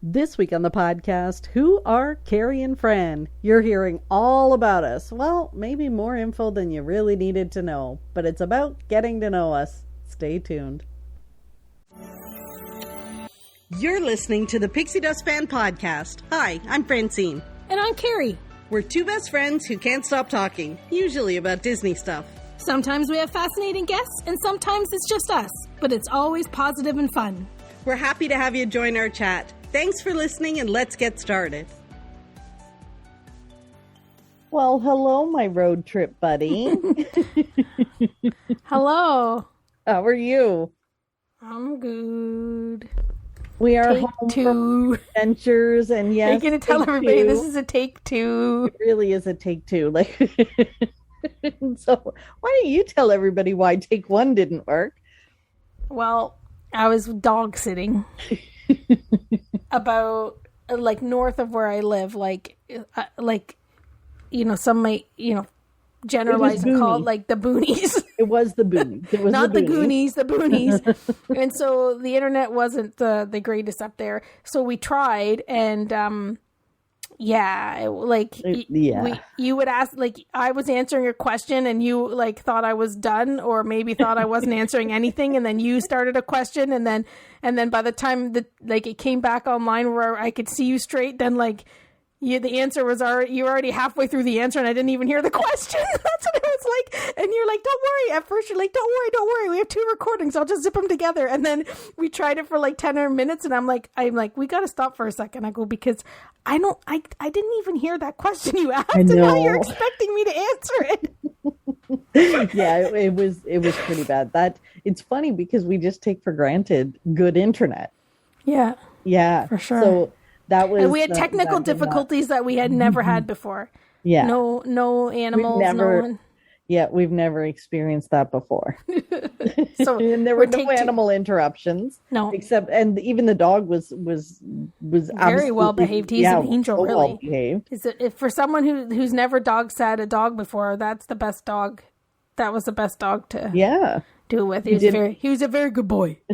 This week on the podcast, who are Carrie and Fran? You're hearing all about us. Well, maybe more info than you really needed to know, but it's about getting to know us. Stay tuned. You're listening to the Pixie Dust Fan Podcast. Hi, I'm Francine. And I'm Carrie. We're two best friends who can't stop talking, usually about Disney stuff. Sometimes we have fascinating guests, and sometimes it's just us, but it's always positive and fun. We're happy to have you join our chat. Thanks for listening, and let's get started. Well, hello, my road trip buddy. Hello. How are you? I'm good. We are take home two. from adventures, and yes, you're going to tell everybody this is a take two. It really is a take two. Like, so why don't you tell everybody why take one didn't work? Well, I was dog sitting about like north of where I live, some might generalize and call it like the boonies. It was the boonies. It was not the Goonies, the boonies. And so the internet wasn't the greatest up there. So we tried, and you would ask, like, I was answering a question and you like thought I was done, or maybe thought I wasn't answering anything, and then you started a question, and then by the time it came back online where I could see you straight, then the answer was you were already halfway through the answer, and I didn't even hear the question. That's what it was like. And you're like, don't worry. At first, you're like, don't worry. We have two recordings. I'll just zip them together. And then we tried it for like 10 minutes, and I'm like, we got to stop for a second. I go, because I didn't even hear that question you asked, and now you're expecting me to answer it. Yeah, it was pretty bad. It's funny because we just take for granted good internet. Yeah, for sure. So that was, and we had technical difficulties that we had never had before. Yeah, no animals, no one. Yeah, we've never experienced that before. So and there were no animal interruptions. No, and even the dog was very well behaved. He's an angel, so really. Well behaved. If for someone who's never dog sat a dog before, that's the best dog. That was the best dog to do it with. He was a very good boy. So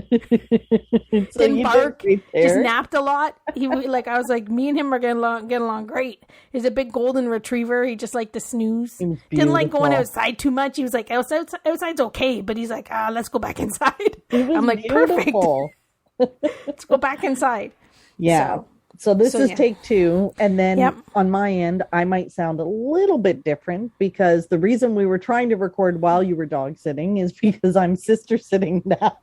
didn't bark, just napped a lot. I was like, me and him are getting along great. He's a big golden retriever. He just liked to snooze. Didn't like going outside too much. He was like, outside's okay, but he's like, let's go back inside. I'm like, beautiful. Perfect. Let's go back inside. Yeah. So this is take two. And then on my end, I might sound a little bit different because the reason we were trying to record while you were dog sitting is because I'm sister sitting now.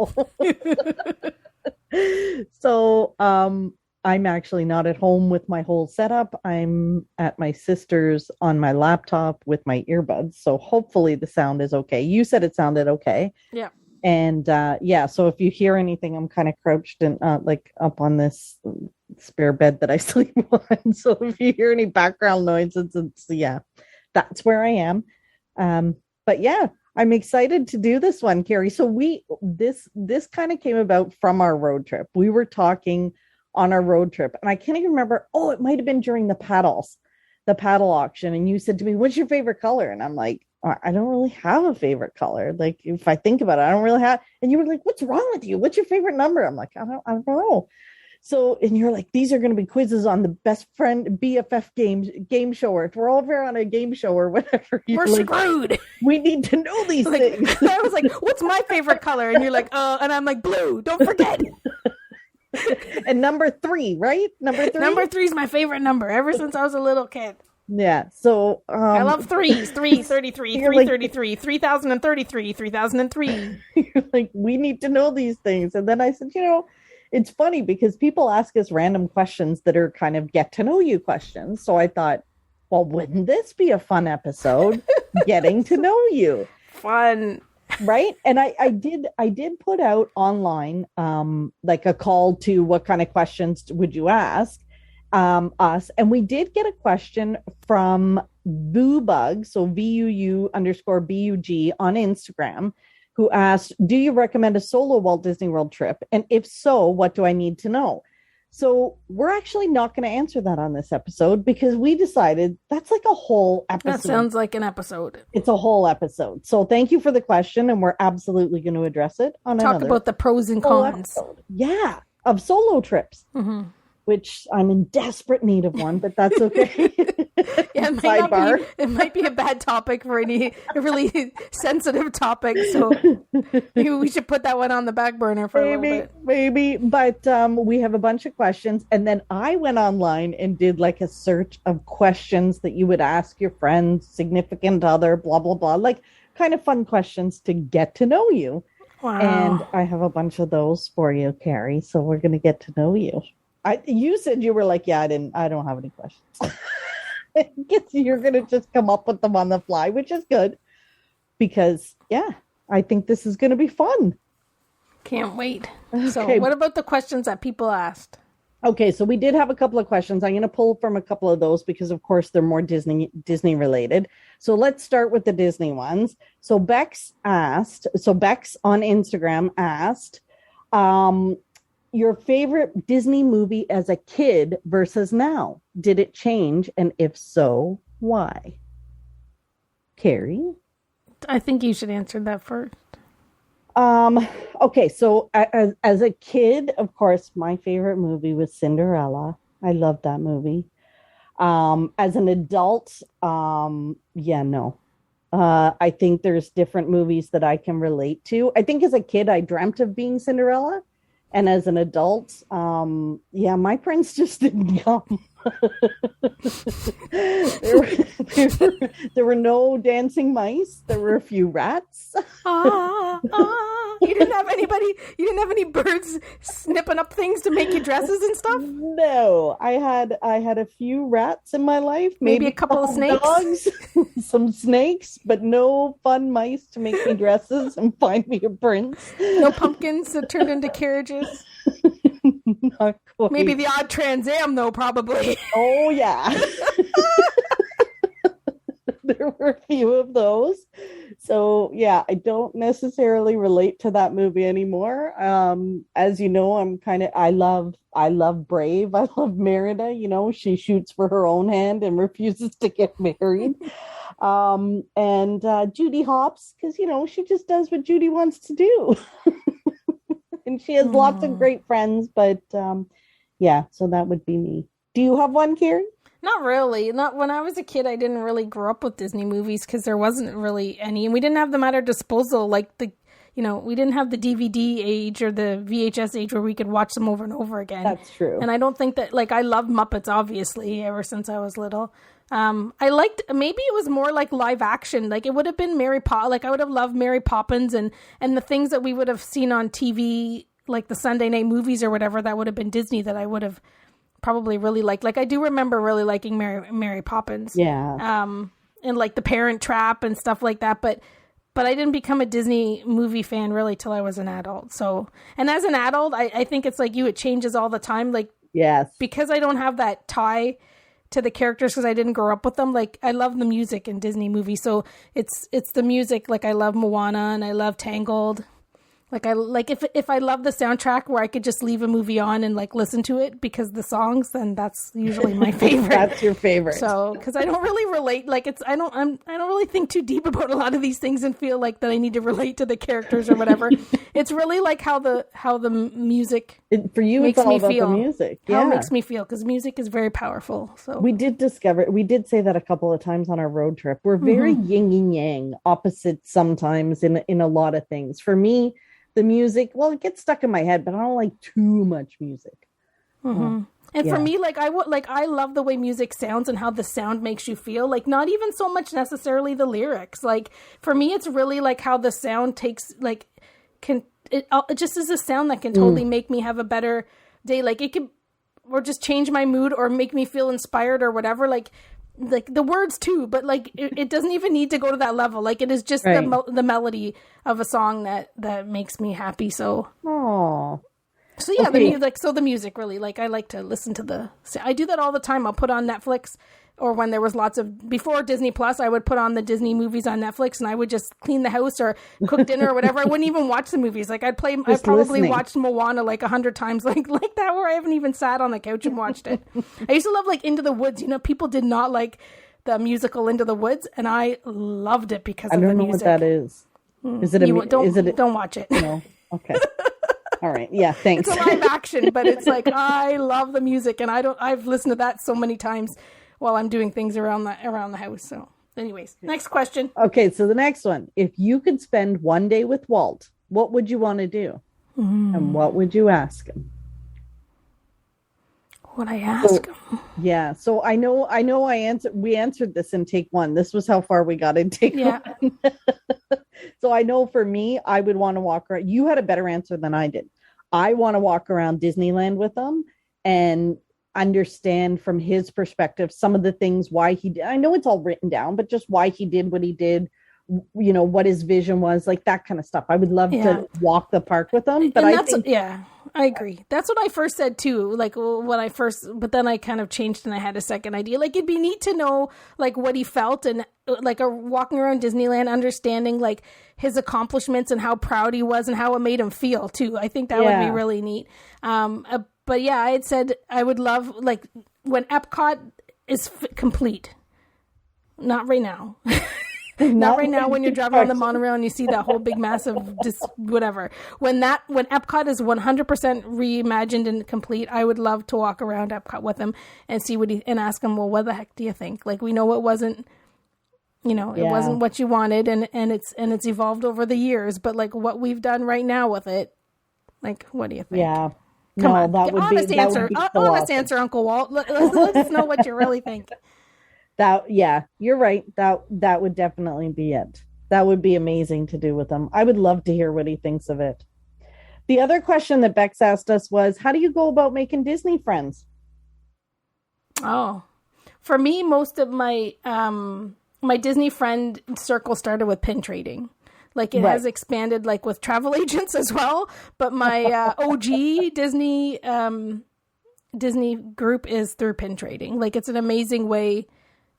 So I'm actually not at home with my whole setup. I'm at my sister's on my laptop with my earbuds. So hopefully the sound is okay. You said it sounded okay. Yeah. And so if you hear anything, I'm kind of crouched and up on this spare bed that I sleep on. So if you hear any background noises, that's where I am. But yeah, I'm excited to do this one, Carrie. So this kind of came about from our road trip. We were talking on our road trip, and I can't even remember. Oh, it might have been during the paddle auction. And you said to me, "What's your favorite color?" And I'm like, I don't really have a favorite color. Like, if I think about it, I don't really have. And you were like, "What's wrong with you? What's your favorite number?" I'm like, I don't know. So, and you're like, these are going to be quizzes on the best friend BFF game show, or if we're all ever on a game show or whatever. We're screwed. We need to know these things. I was like, what's my favorite color? And you're like, and I'm like, blue. Don't forget. And number 3, right? Number 3? Number 3 is my favorite number ever since I was a little kid. Yeah. So I love threes. 333, 333, 3033, 3003. You're like, we need to know these things. And then I said, it's funny because people ask us random questions that are kind of get to know you questions. So I thought, well, wouldn't this be a fun episode? Getting to know you. Fun. Right. And I did put out online a call to what kind of questions would you ask us. And we did get a question from VooBug, so VUU_BUG on Instagram, who asked, do you recommend a solo Walt Disney World trip? And if so, what do I need to know? So we're actually not going to answer that on this episode because we decided that's like a whole episode. That sounds like an episode. It's a whole episode. So thank you for the question, and we're absolutely going to address it on another. Talk about the pros and cons. Episode. Yeah, of solo trips. Mm-hmm. which I'm in desperate need of one, but that's okay. Yeah, it might be a bad topic for a really sensitive topic. So maybe we should put that one on the back burner for a little bit. Maybe. But we have a bunch of questions. And then I went online and did like a search of questions that you would ask your friends, significant other, blah, blah, blah. Like kind of fun questions to get to know you. Wow. And I have a bunch of those for you, Carrie. So we're going to get to know you. You said you were like, yeah, I don't have any questions. I guess you're going to just come up with them on the fly, which is good because, yeah, I think this is going to be fun. Can't wait. So what about the questions that people asked? Okay, so we did have a couple of questions. I'm going to pull from a couple of those because, of course, they're more Disney related. So let's start with the Disney ones. So Bex on Instagram asked, your favorite Disney movie as a kid versus now. Did it change? And if so, why? Carrie? I think you should answer that first. Okay, so as a kid, of course, my favorite movie was Cinderella. I loved that movie. As an adult, no. I think there's different movies that I can relate to. I think as a kid, I dreamt of being Cinderella. And as an adult, my prince just didn't come. There were no dancing mice. There were a few rats. You didn't have any birds snipping up things to make you dresses and stuff? No, I had a few rats in my life. Maybe a couple of snakes. Dogs, some snakes, but no fun mice to make me dresses and find me a prince. No pumpkins that turned into carriages. Not quite. Maybe the odd Trans Am, though, probably. Oh, yeah. There were a few of those. So, yeah, I don't necessarily relate to that movie anymore. As you know, I love Brave. I love Merida. You know, she shoots for her own hand and refuses to get married. And Judy Hopps, because, you know, she just does what Judy wants to do. And she has lots of great friends, but so that would be me. Do you have one, Carrie? Not really. Not when I was a kid. I didn't really grow up with Disney movies because there wasn't really any, and we didn't have them at our disposal. Like we didn't have the DVD age or the VHS age where we could watch them over and over again. That's true. And I don't think that I love Muppets obviously ever since I was little. I liked, maybe it was more like live action. Like it would have been I would have loved Mary Poppins and the things that we would have seen on TV, like the Sunday night movies or whatever, that would have been Disney that I would have probably really liked. Like I do remember really liking Mary Poppins. Yeah. And like The Parent Trap and stuff like that. But I didn't become a Disney movie fan really till I was an adult. So, and as an adult, I think it's like you, it changes all the time. Like, yes, because I don't have that tie to the characters because I didn't grow up with them. Like I love the music in Disney movies. So it's the music. Like I love Moana and I love Tangled. Like if I love the soundtrack where I could just leave a movie on and like listen to it because the songs, then that's usually my favorite. That's your favorite. So because I don't really relate, like I don't really think too deep about a lot of these things and feel like that I need to relate to the characters or whatever. It's really like how the music for you makes it's all me about feel. The music. How it makes me feel, because music is very powerful. So we did say that a couple of times on our road trip. We're very yin and yang, opposites sometimes in a lot of things. For me, the music, well, it gets stuck in my head, but I don't like too much music. And for me, I love the way music sounds and how the sound makes you feel. Like, not even so much necessarily the lyrics. Like, for me, it's really like how the sound takes, like, it just is a sound that can totally make me have a better day. Like, it could, or just change my mood or make me feel inspired or whatever. Like the words too, but like it doesn't even need to go to that level. Like it is just the melody of a song that makes me happy. So, so yeah, okay. The music really, like I like to listen to I do that all the time. I'll put on Netflix, or when there was before Disney Plus, I would put on the Disney movies on Netflix and I would just clean the house or cook dinner or whatever. I wouldn't even watch the movies. Like I probably watched Moana like 100 times, like that, where I haven't even sat on the couch and watched it. I used to love like Into the Woods. You know, people did not like the musical Into the Woods, and I loved it because of the music. I don't know what that is. Is it don't watch it. No. Okay. All right. Yeah. Thanks. It's a live action, but it's like, I love the music, and I've listened to that so many times while I'm doing things around the house. So anyways, next question. Okay. So the next one, if you could spend one day with Walt, what would you want to do? And what would you ask him? What I ask him? Yeah. So I know we answered this in take one. This was how far we got in take one. So I know for me, I would want to walk around. You had a better answer than I did. I want to walk around Disneyland with him and understand from his perspective some of the things why he did. I know it's all written down, but just why he did what he did, you know, what his vision was, like that kind of stuff. I would love to walk the park with him. But I agree. That's what I first said too. Like but then I kind of changed and I had a second idea. Like it'd be neat to know like what he felt and like walking around Disneyland, understanding like his accomplishments and how proud he was and how it made him feel too. I think that would be really neat. But yeah, I had said I would love like when Epcot is complete. Not right now. Not right now when you're driving on the monorail and you see that whole big massive whatever. When Epcot is 100% reimagined and complete, I would love to walk around Epcot with him and see and ask him, well, what the heck do you think? Like we know it wasn't, you know, it wasn't what you wanted and it's evolved over the years, but like what we've done right now with it, like what do you think? Yeah. Come on, honest answer, Uncle Walt. Let us know what you really think. You're right. That would definitely be it. That would be amazing to do with him. I would love to hear what he thinks of it. The other question that Bex asked us was, how do you go about making Disney friends? Oh, for me, most of my my Disney friend circle started with pin trading. Like it has expanded like with travel agents as well. But my OG Disney group is through pin trading. Like it's an amazing way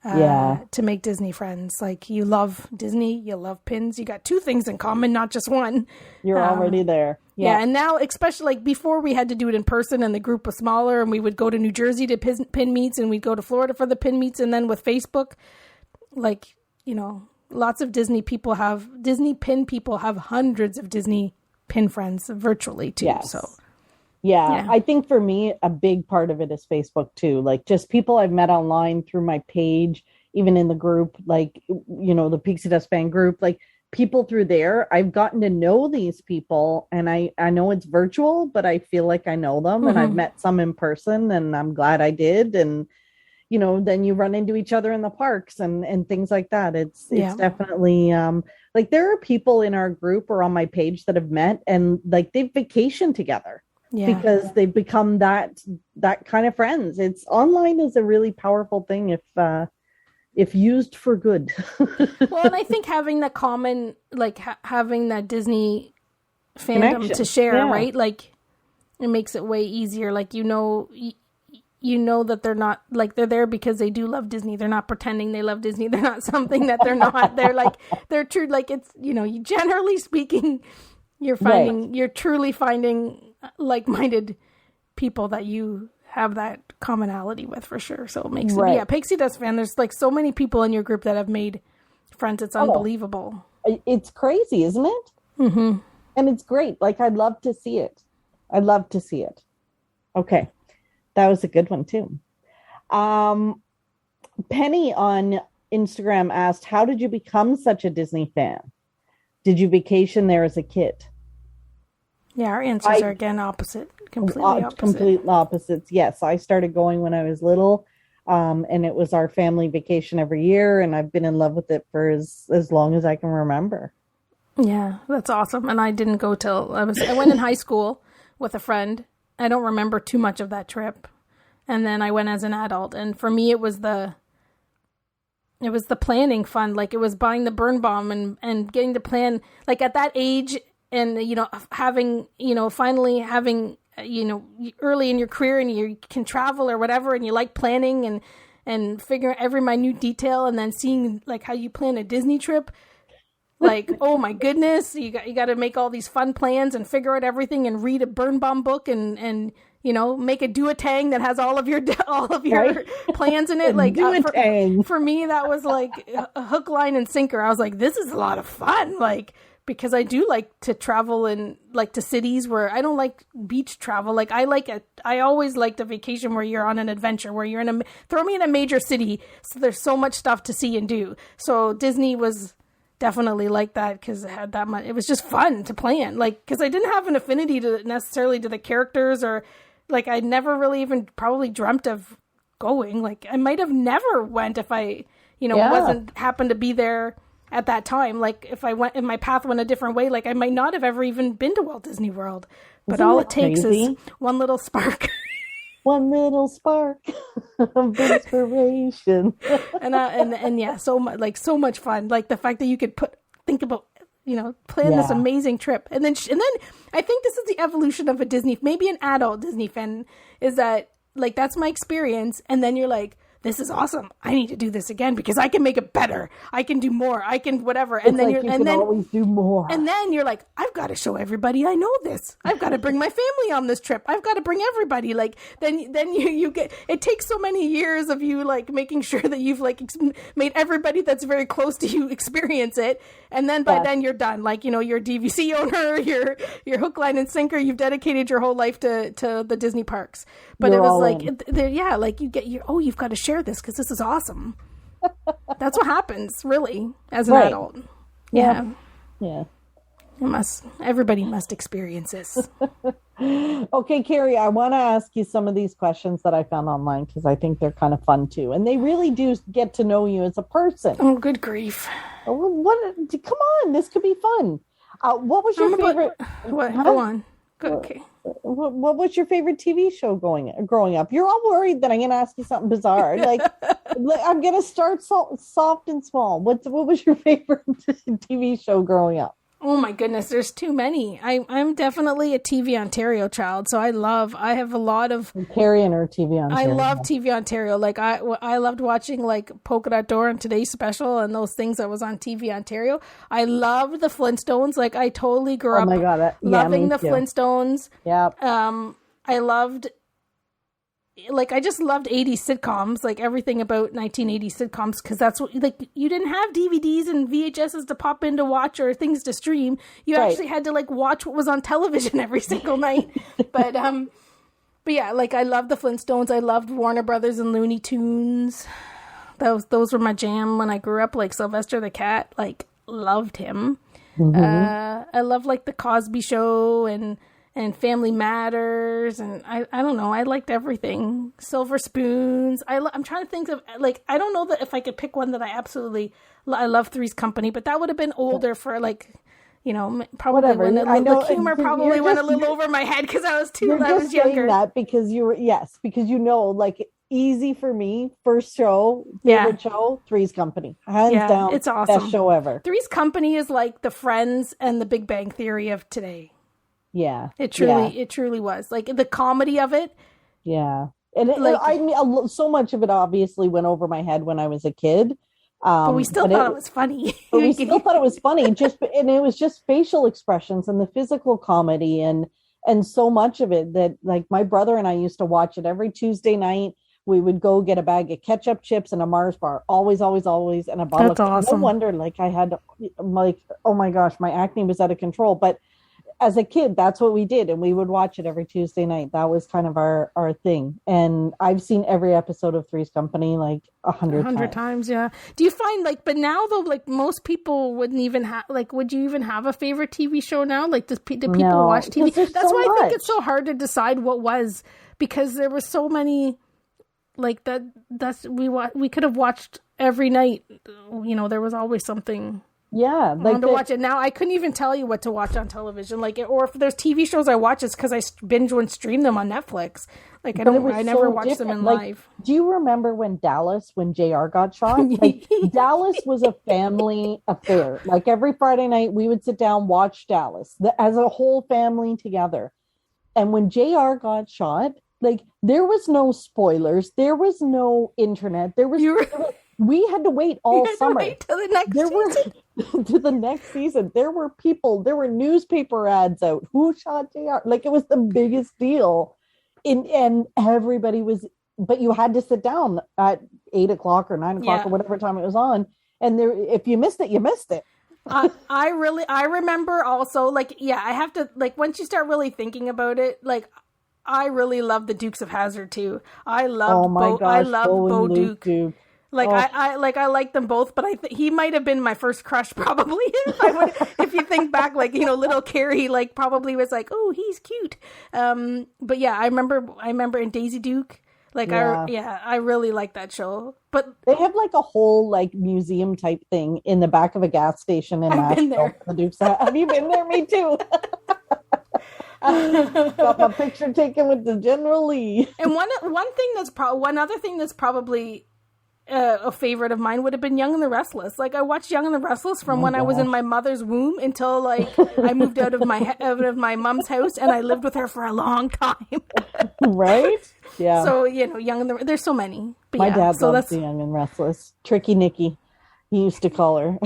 to make Disney friends. Like you love Disney, you love pins. You got two things in common, not just one. You're already there. Yeah. And now, especially like before we had to do it in person and the group was smaller and we would go to New Jersey to pin meets and we'd go to Florida for the pin meets. And then with Facebook, like, you know, lots of Disney pin people have hundreds of Disney pin friends virtually too. Yes. So yeah, I think for me, a big part of it is Facebook too. Like just people I've met online through my page, even in the group, like, you know, the Pixie Dust fan group, like people through there, I've gotten to know these people and I know it's virtual, but I feel like I know them and I've met some in person and I'm glad I did. And, you know, then you run into each other in the parks and things like that. It's definitely, like there are people in our group or on my page that have met and like they've vacationed together. Yeah. Because they've become that kind of friends. It's online is a really powerful thing if used for good. Well, and I think having the common, like having that Disney fandom connection to share, right? Like it makes it way easier. Like you know that they're not like they're there because they do love Disney. They're not pretending they love Disney. They're not something that they're not. They're like they're true. Like it's, you know, generally speaking, you're truly finding like-minded people that you have that commonality with for sure. So it makes it, Pixie Dust fan. There's like so many people in your group that have made friends. It's unbelievable. It's crazy, isn't it? Mm-hmm. And it's great. Like I'd love to see it. Okay. That was a good one too. Penny on Instagram asked, how did you become such a Disney fan? Did you vacation there as a kid? Yeah, our answers are again opposite. Completely opposite. Complete opposites. Yes, I started going when I was little, and it was our family vacation every year, and I've been in love with it for as long as I can remember. Yeah, that's awesome. And I didn't go till I went in high school with a friend. I don't remember too much of that trip. And then I went as an adult, and for me it was the planning fun. Like it was buying the burn bomb and getting to plan, like at that age. And, you know, finally having, you know, early in your career and you can travel or whatever and you like planning and figuring every minute detail and then seeing like how you plan a Disney trip. Like, oh my goodness, you got to make all these fun plans and figure out everything and read a burn bomb book and you know, make a do-a-tang that has all of your plans in it. Like for me, that was like a hook, line, and sinker. I was like, this is a lot of fun. Like because I do like to travel in like to cities where I don't like beach travel. Like I always liked a vacation where you're on an adventure, where you're throw me in a major city. So there's so much stuff to see and do. So Disney was definitely like that because it had that much. It was just fun to plan. Like, because I didn't have an affinity necessarily to the characters, or like I never really even probably dreamt of going. Like I might have never went if I, wasn't happened to be there at that time. Like if my path went a different way, like I might not have ever even been to Walt Disney World. But all it takes is one little spark. One little spark of inspiration. and yeah, so much fun. Like the fact that you could think about, plan this amazing trip. And then I think this is the evolution of a Disney, maybe an adult Disney fan, is that like, that's my experience. And then you're like, this is awesome. I need to do this again because I can make it better. I can do more. I can whatever. And then you can always do more. And then you're like, I've got to show everybody I know this. I've got to bring my family on this trip. I've got to bring everybody. Like then you get. It takes so many years of you like making sure that you've like made everybody that's very close to you experience it. And then by then you're done. Like you're a DVC owner. You're hook, line, and sinker. You've dedicated your whole life to the Disney parks. But it was like like you've got to share this because this is awesome. That's what happens really as an adult. Yeah. Everybody must experience this. Okay, Carrie, I want to ask you some of these questions that I found online because I think they're kind of fun too, and they really do get to know you as a person. Oh, good grief! Come on, this could be fun. What was your favorite? Go on. Okay. What was your favorite TV show growing up? You're all worried that I'm going to ask you something bizarre. Like I'm going to start soft and small. What was your favorite TV show growing up? Oh my goodness, there's too many. I'm definitely a TV Ontario child, so I have a lot of Carrie and her TV Ontario. I love TV Ontario. Like I loved watching like Polka Dot Door and Today's Special and those things that was on TV Ontario. I loved the Flintstones. Like I totally grew up loving the Flintstones. Yeah. I just loved 80s sitcoms, like everything about 1980s sitcoms, because that's what, like, you didn't have DVDs and VHSs to pop in to watch or things to stream. You actually had to like watch what was on television every single night. But yeah, like I loved the Flintstones. I loved Warner Brothers and Looney Tunes. Those were my jam when I grew up. Like Sylvester the Cat, like loved him. Mm-hmm. I love like the Cosby Show and Family Matters, and I don't know, I liked everything. Silver Spoons. I'm trying to think of, like, I don't know that if I could pick one that I love. Three's Company, but that would have been older for like, probably whatever. The humor probably went a little over my head because I was I was younger. That because because like easy for me. First show, favorite show, Three's Company, hands down. It's awesome. Best show ever. Three's Company is like the Friends and the Big Bang Theory of today. Yeah, it truly was, like the comedy of it. Yeah, and so much of it obviously went over my head when I was a kid. But we still thought it was funny. But we still thought it was funny. And it was just facial expressions and the physical comedy and so much of it that like my brother and I used to watch it every Tuesday night. We would go get a bag of ketchup chips and a Mars bar, always, and a bottle. That's awesome. No wonder, like I had, like, oh my gosh, my acne was out of control. But as a kid, that's what we did. And we would watch it every Tuesday night. That was kind of our thing. And I've seen every episode of Three's Company like 100 times. Yeah. Do you find like, but now though, like most people wouldn't even have, like, would you even have a favorite TV show now? Like, do people watch TV? That's why I think it's so hard to decide what was, because there were so many, like we could have watched every night. There was always something. Yeah, like to watch it now. I couldn't even tell you what to watch on television. Like, or if there's TV shows I watch, it's because I binge and stream them on Netflix. Like, I never watch them in live. Do you remember when JR got shot? Like, Dallas was a family affair. Like every Friday night, we would sit down, watch Dallas as a whole family together. And when JR got shot, like there was no spoilers, there was no internet, we had to wait all summer. Wait till the next season. To the next season. There were newspaper ads out. Who shot JR? Like it was the biggest deal. And everybody was, but you had to sit down at 8 o'clock or 9 o'clock or whatever time it was on. And if you missed it, you missed it. I remember also, like, yeah, I have to, like, once you start really thinking about it, like, I really love the Dukes of Hazzard too. I loved Bo Duke. Like I like them both, but he might have been my first crush probably. If you think back, like, you know, little Carrie, like, probably was like, oh, he's cute. But yeah, I remember in Daisy Duke, like, I really like that show. But they have like a whole like museum type thing in the back of a gas station in Nashville. The Dukes. Have you been there? Me too. Got my picture taken with the General Lee. And one other thing that's probably a favorite of mine would have been Young and the Restless. Like, I watched Young and the Restless from when I was in my mother's womb until, like, I moved out of my mom's house, and I lived with her for a long time. Right? Yeah. So, you know, there's so many. But my dad loves the Young and Restless. Tricky Nikki, he used to call her.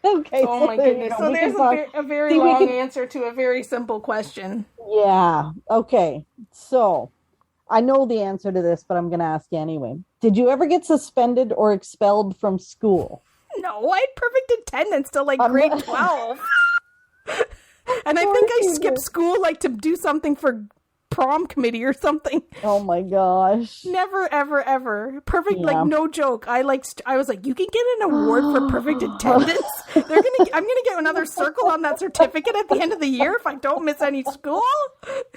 Okay. Oh my goodness. So there's a very long answer to a very simple question. Yeah. Okay. So I know the answer to this, but I'm going to ask you anyway. Did you ever get suspended or expelled from school? No, I had perfect attendance till like grade 12. And I think I skipped school like to do something for prom committee or something. Oh my gosh. Never, ever, ever. Perfect, like, no joke. I was like, you can get an award for perfect attendance. I'm gonna get another circle on that certificate at the end of the year if I don't miss any school.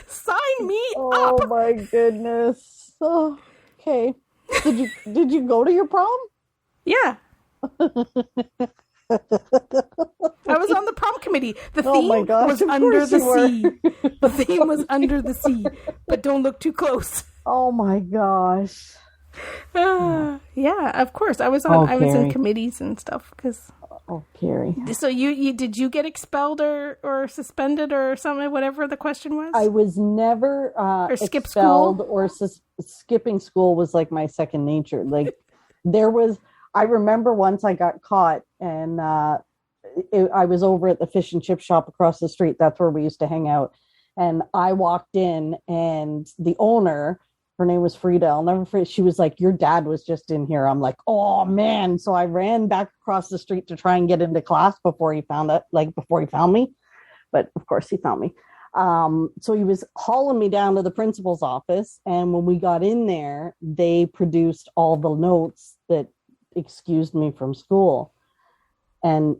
Sign me up. Oh my goodness. Oh, okay. Did you go to your prom? Yeah. I was on the prom committee. The theme was under the sea. The theme was under the sea, but don't look too close. Oh my gosh. Yeah, of course. I was in committees and stuff because. Oh, Carrie. So did you get expelled or suspended or something? Whatever the question was. I was never or skip expelled school? or skipping school was like my second nature. Like I remember once I got caught and I was over at the fish and chip shop across the street. That's where we used to hang out. And I walked in and the owner, her name was Frida. I'll never forget. She was like, your dad was just in here. I'm like, oh man. So I ran back across the street to try and get into class before he found me. But of course he found me. So he was hauling me down to the principal's office. And when we got in there, they produced all the notes that excused me from school. And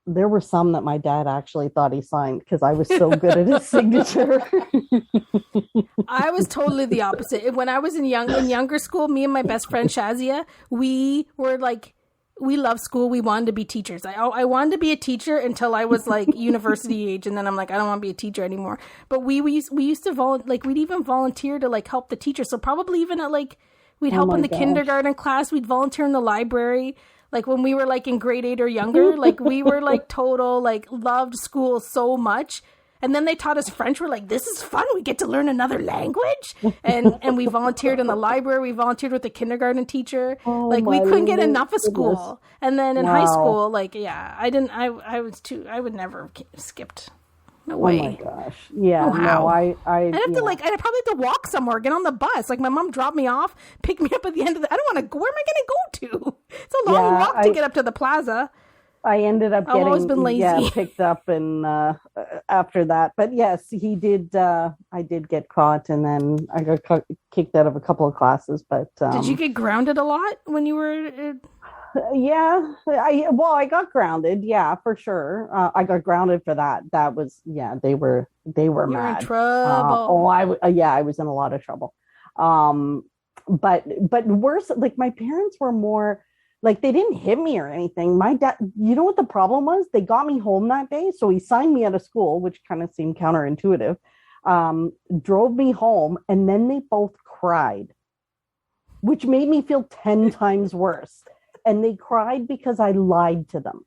there were some that my dad actually thought he signed because I was so good at his signature. I was totally the opposite. When I was in younger school, me and my best friend Shazia, we were like, we loved school. We wanted to be teachers. I wanted to be a teacher until I was like university age, and then I'm like, I don't want to be a teacher anymore. But we used to we'd even volunteer to like help the teachers. So probably even at like we'd help in the kindergarten class. We'd volunteer in the library. Like when we were like in grade 8 or younger, like we were like total, like loved school so much. And then they taught us French. We're like, this is fun. We get to learn another language. And we volunteered in the library. We volunteered with the kindergarten teacher. Like we couldn't get enough of school. And then in high school, like, yeah, I would never have skipped. No way. Oh my gosh. Yeah. Oh, no, I'd probably have to walk somewhere, get on the bus. Like my mom dropped me off, picked me up at the end of I don't want to go. Where am I going to go to? It's a long walk to get up to the plaza. I ended up getting picked up and after that. But yes, he did. I did get caught, and then I got kicked out of a couple of classes. But did you get grounded a lot when you were? Yeah, I got grounded. Yeah, for sure. I got grounded for that. That was they were mad. In trouble. I was in a lot of trouble. But worse, like my parents were more. Like they didn't hit me or anything. My dad, you know what the problem was? They got me home that day. So he signed me out of school, which kind of seemed counterintuitive, drove me home, and then they both cried, which made me feel 10 times worse. And they cried because I lied to them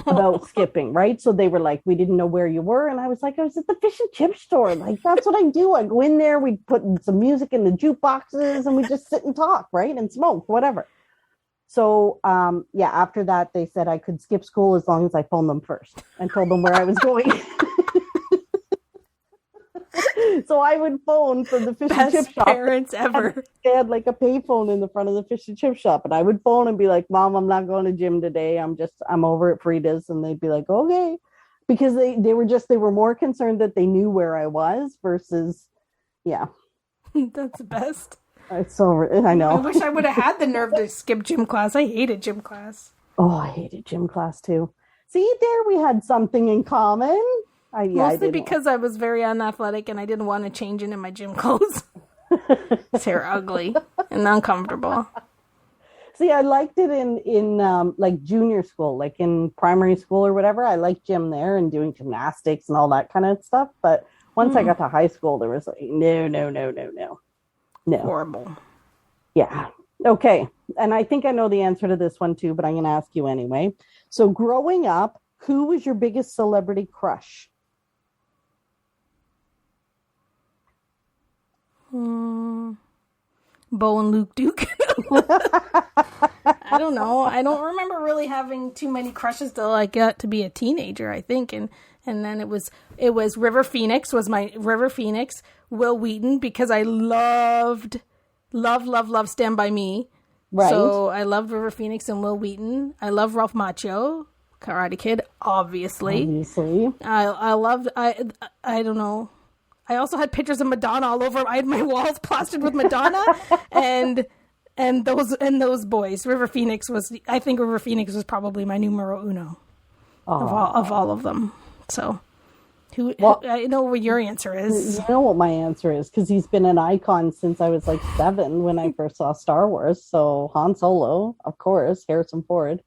about skipping, right? So they were like, we didn't know where you were. And I was like, I was at the fish and chip store. Like, that's what I do. I go in there, we put some music in the jukeboxes, and we just sit and talk, right? And smoke, whatever. So, after that, they said I could skip school as long as I phoned them first and told them where I was going. So I would phone from the fish and Best chip shop. parents ever. They had like a payphone in the front of the fish and chip shop, and I would phone and be like, "Mom, I'm not going to gym today. I'm over at Frida's," and they'd be like, "Okay," because they were more concerned that they knew where I was versus, yeah. That's the best. I know. I wish I would have had the nerve to skip gym class. I hated gym class. Oh, I hated gym class too. See, there we had something in common. Mostly because I was very unathletic and I didn't want to change into my gym clothes. They were ugly and uncomfortable. See, I liked it in like junior school, like in primary school or whatever. I liked gym there and doing gymnastics and all that kind of stuff. But once I got to high school, there was like, no. Horrible. Yeah. Okay. And I think I know the answer to this one too, but I'm going to ask you anyway. So growing up, who was your biggest celebrity crush? Bo and Luke Duke. I don't know. I don't remember really having too many crushes till I got to be a teenager, I think. And then it was River Phoenix was my River Phoenix, Will Wheaton, because I loved Stand By Me. Right. So I loved River Phoenix and Will Wheaton. I love Ralph Macchio, Karate Kid, obviously. I loved I don't know. I also had pictures of Madonna all over. I had my walls plastered with Madonna and those boys. I think River Phoenix was probably my numero uno of all of them. So I know what your answer is. You know what my answer is, because he's been an icon since I was like 7 when I first saw Star Wars. So Han Solo, of course, Harrison Ford.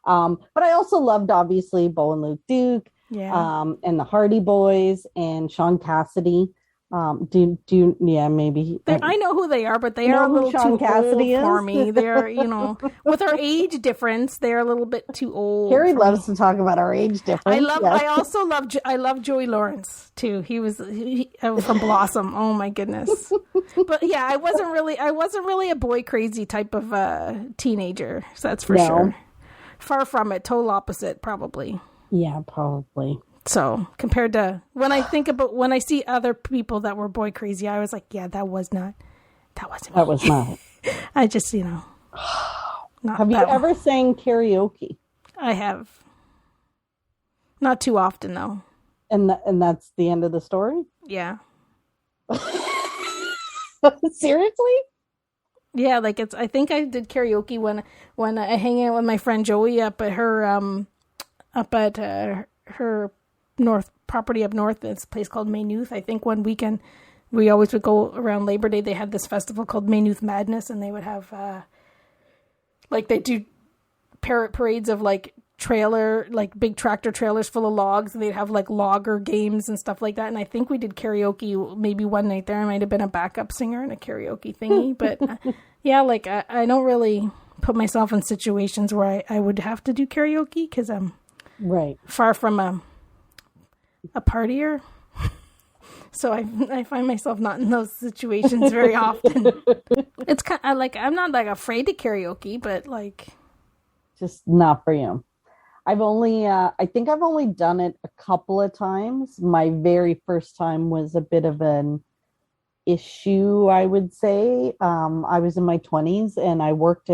But I also loved, obviously, Bo and Luke Duke. Yeah. And the Hardy Boys and Sean Cassidy. Maybe. I know who they are, but they are a little Sean too Cassidy old for me. They're, with our age difference, they're a little bit too old. Carrie loves to talk about our age difference. I love Joey Lawrence too. He was from Blossom. Oh my goodness. But yeah, I wasn't really a boy crazy type of teenager. So that's for sure. Far from it. Total opposite, probably. Yeah, probably. So compared to when I see other people that were boy crazy, I was like, yeah, that wasn't me. That was not. I just, not Have you ever sang karaoke? I have. Not too often though. And that's the end of the story? Yeah. Seriously? Yeah, like I think I did karaoke when I hang out with my friend Joey up at her her north property up north. This place called Maynooth. I think one weekend we always would go around Labor Day. They had this festival called Maynooth Madness, and they would have they do parades of big tractor trailers full of logs, and they'd have like logger games and stuff like that. And I think we did karaoke maybe one night there. I might have been a backup singer in a karaoke thingy, but yeah, I don't really put myself in situations where I would have to do karaoke because I'm far from a partier. So I find myself not in those situations very often. It's kind of I'm not afraid to karaoke, but just not for you. I think I've only done it a couple of times. My very first time was a bit of an issue, I would say. I was in my 20s and I worked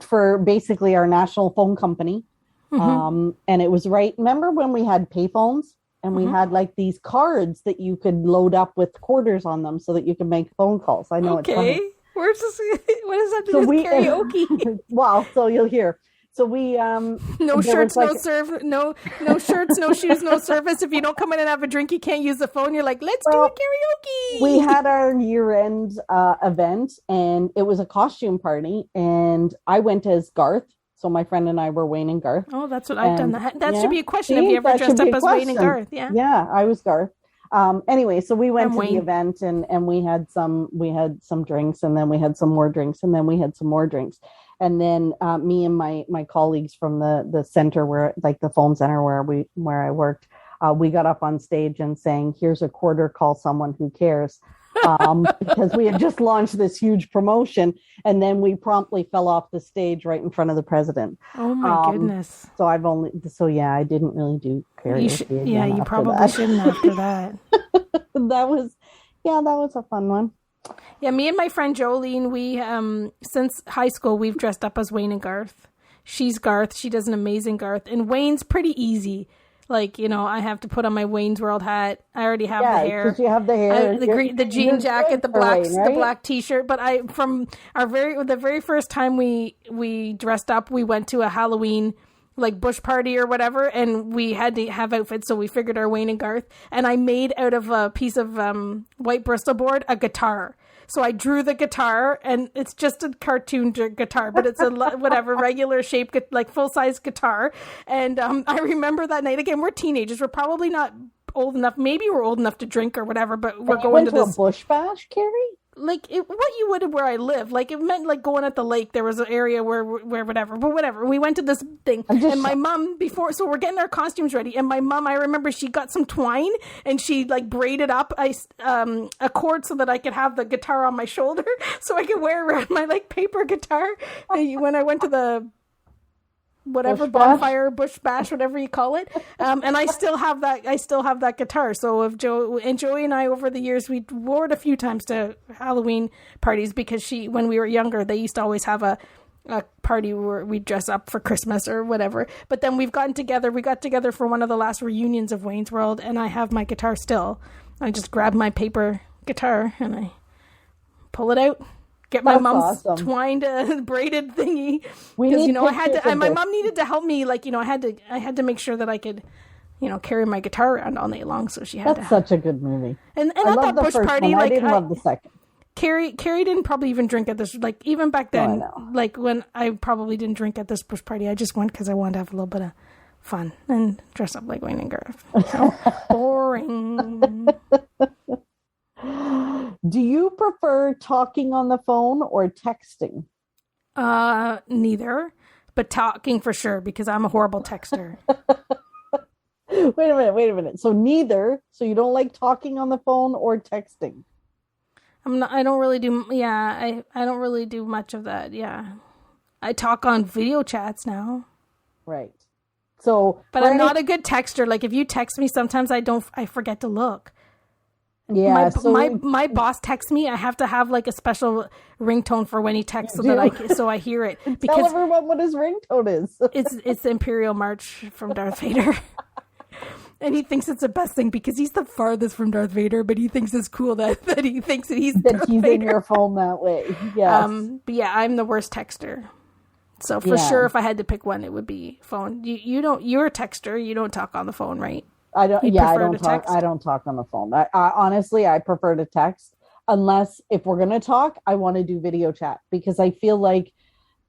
for basically our national phone company. Mm-hmm. And it was remember when we had payphones and we had these cards that you could load up with quarters on them so that you could make phone calls. I know. Okay. It's funny. What does that do with karaoke? Well, so you'll hear. So we no shirts, no serve, no shirts, no shoes, no service. If you don't come in and have a drink, you can't use the phone. You're like, let's do a karaoke. We had our year-end event, and it was a costume party, and I went as Garth. So my friend and I were Wayne and Garth. Oh, that's what I've done. That should be a question. Have you ever dressed up as Wayne and Garth? Yeah. Yeah, I was Garth. Anyway, so we went to the event and we had some drinks, and then we had some more drinks, and then we had some more drinks. And then me and my colleagues from the center where the phone center where I worked, we got up on stage and sang, "Here's a quarter, call someone who cares." because we had just launched this huge promotion, and then we promptly fell off the stage right in front of the president. Oh my goodness! So I didn't really do karaoke. You probably shouldn't after that. That was a fun one. Yeah, me and my friend Jolene, we since high school we've dressed up as Wayne and Garth. She's Garth. She does an amazing Garth, and Wayne's pretty easy. Like, I have to put on my Wayne's World hat. I already have the hair. Because you have the hair. The jean jacket, the black t-shirt. But from the very first time we dressed up, we went to a Halloween like bush party or whatever, and we had to have outfits, so we figured our Wayne and Garth. And I made out of a piece of white Bristol board a guitar. So I drew the guitar, and it's just a cartoon guitar, but it's a regular shape, like full-size guitar. And I remember that night, again, we're teenagers. We're probably not old enough. Maybe we're old enough to drink or whatever, but we're going to this. A bush bash, Carrie? Like what you would have where I live. Like it meant like going at the lake. There was an area where whatever. We went to this thing, and my mom so we're getting our costumes ready. And my mom, I remember she got some twine and she like braided up a cord so that I could have the guitar on my shoulder, so I could wear around my like paper guitar. When I went to the bonfire, bush bash, whatever you call it. And I still have that guitar. So if Joey and I over the years, we wore it a few times to Halloween parties, because when we were younger, they used to always have a party where we dress up for Christmas or whatever. But then we got together for one of the last reunions of Wayne's World, and I have my guitar still. I just grab my paper guitar and I pull it out. Get my mom's twined braided thingy, because my mom needed to help me. Like I had to make sure that I could, carry my guitar around all night long. So she had. That's such a good movie. And at that bush party, I didn't love the second. Carrie didn't probably even drink at this. Like even back then, like when I probably didn't drink at this bush party, I just went because I wanted to have a little bit of fun and dress up like Wayne and Garth. So boring. Do you prefer talking on the phone or texting? Neither, but talking for sure, because I'm a horrible texter. Wait a minute. So neither. So you don't like talking on the phone or texting? I don't really do. Yeah, I don't really do much of that. Yeah, I talk on video chats now. Right. So, but I'm not a good texter. Like if you text me, sometimes I forget to look. Yeah, my boss texts me. I have to have like a special ringtone for when he texts, so I hear it. Because tell everyone what his ringtone is. It's the Imperial March from Darth Vader, and he thinks it's the best thing because he's the farthest from Darth Vader, but he thinks it's cool that he thinks that he's in your phone that way. Yes. But yeah, I'm the worst texter. So for sure, if I had to pick one, it would be phone. You're a texter. You don't talk on the phone, right? I don't talk. I don't talk on the phone. I honestly, I prefer to text, unless if we're going to talk, I want to do video chat, because I feel like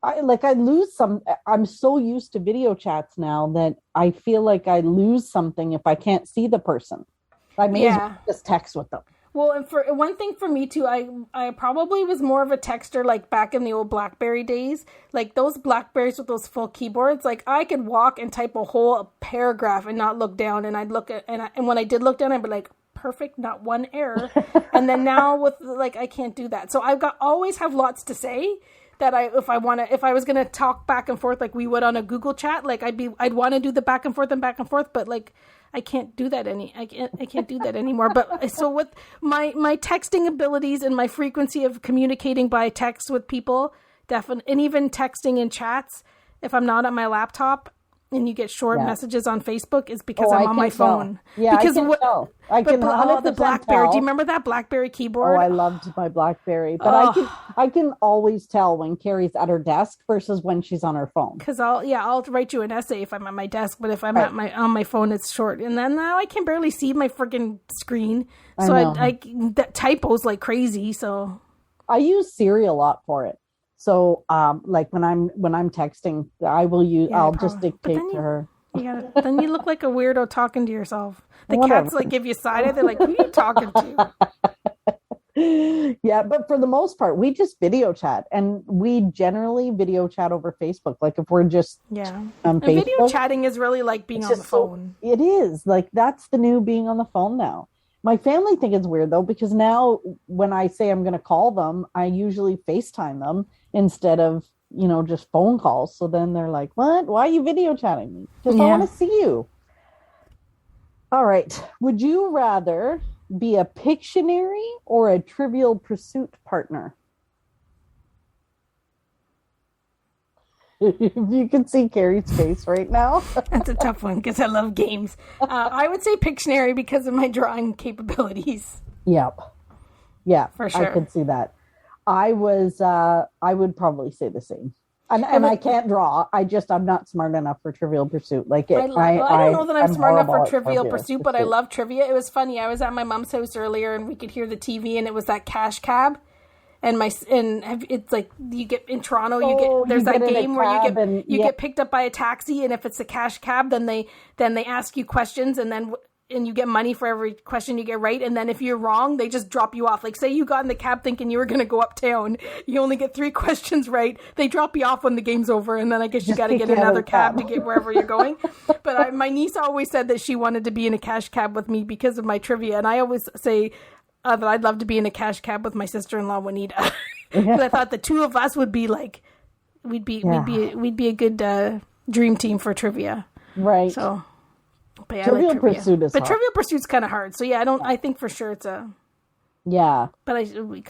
I lose some. I'm so used to video chats now that I feel like I lose something if I can't see the person. I may as well just text with them. Well, and for one thing for me too, I probably was more of a texter like back in the old BlackBerry days. Like those BlackBerries with those full keyboards, like I could walk and type a whole paragraph and not look down, and I'd look at and when I did look down, I'd be like, perfect, not one error. And then now with like I can't do that. So always have lots to say. That if I was gonna talk back and forth like we would on a Google chat, like I'd want to do the back and forth, but like I can't do that I can't do that anymore. But so with my texting abilities and my frequency of communicating by text with people, and even texting in chats, if I'm not on my laptop and you get short messages on Facebook, is because I'm on my phone. Yeah, because I can tell. I can the BlackBerry. Do you remember that BlackBerry keyboard? Oh, I loved my BlackBerry, but I can always tell when Carrie's at her desk versus when she's on her phone. Because I'll write you an essay if I'm at my desk, but if I'm on my phone, it's short, and then now I can barely see my freaking screen, so I typos like crazy. So I use Siri a lot for it. So, like when I'm texting, I'll just dictate to her. Then you look like a weirdo talking to yourself. The cats like give you side eye. They're like, who are you talking to? Yeah, but for the most part, we just video chat, and we generally video chat over Facebook. Like if we're just on Facebook, video chatting is really like being on the phone. It is like that's the new being on the phone now. My family think it's weird though, because now when I say I'm going to call them, I usually FaceTime them instead of, just phone calls. So then they're like, what? Why are you video chatting me? Because I want to see you. All right. Would you rather be a Pictionary or a Trivial Pursuit partner? If you can see Carrie's face right now. That's a tough one because I love games. I would say Pictionary because of my drawing capabilities. Yep. Yeah, for sure. I could see that. I would probably say the same. And I can't draw. I'm not smart enough for Trivial Pursuit. I don't know that I'm smart enough for Trivial Pursuit, but I love trivia. It was funny. I was at my mom's house earlier and we could hear the TV and it was that Cash Cab. And it's like you get in Toronto, there's that game where you get picked up by a taxi, and if it's a cash cab, then they ask you questions, and you get money for every question you get right, and then if you're wrong, they just drop you off. Like say you got in the cab thinking you were going to go uptown, you only get 3 questions right, they drop you off when the game's over, and then I guess you got to get another cab to get wherever you're going. But my niece always said that she wanted to be in a cash cab with me because of my trivia, and I always say that I'd love to be in a cash cab with my sister-in-law Juanita, because I thought the two of us would be like, we'd be a good dream team for trivia, right? So, but yeah, Trivial I like trivia. Pursuit is, but Trivial Pursuit's kind of hard. So yeah, I think for sure it's a, yeah. But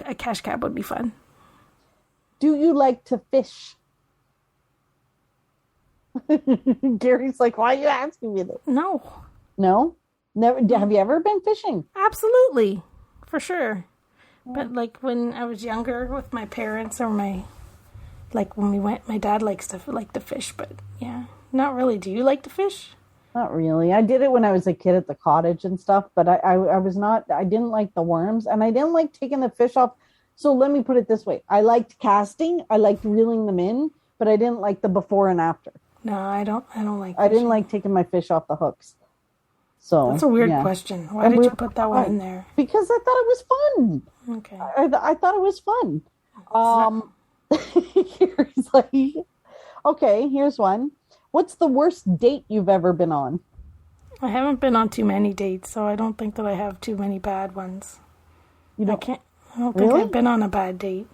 a cash cab would be fun. Do you like to fish? Gary's like, why are you asking me this? No, never. Have you ever been fishing? Absolutely. For sure. But like when I was younger with my parents or when we went, my dad liked to fish, but yeah, not really. Do you like to fish? Not really. I did it when I was a kid at the cottage and stuff, but I didn't like the worms and I didn't like taking the fish off. So let me put it this way. I liked casting. I liked reeling them in, but I didn't like the before and after. No, I don't like fishing. I didn't like taking my fish off the hooks. So that's a weird question. Why did you put that one in there? Because I thought it was fun. Okay. I thought it was fun. Here's like, okay, here's one. What's the worst date you've ever been on? I haven't been on too many dates, so I don't think that I have too many bad ones. I don't think I've been on a bad date.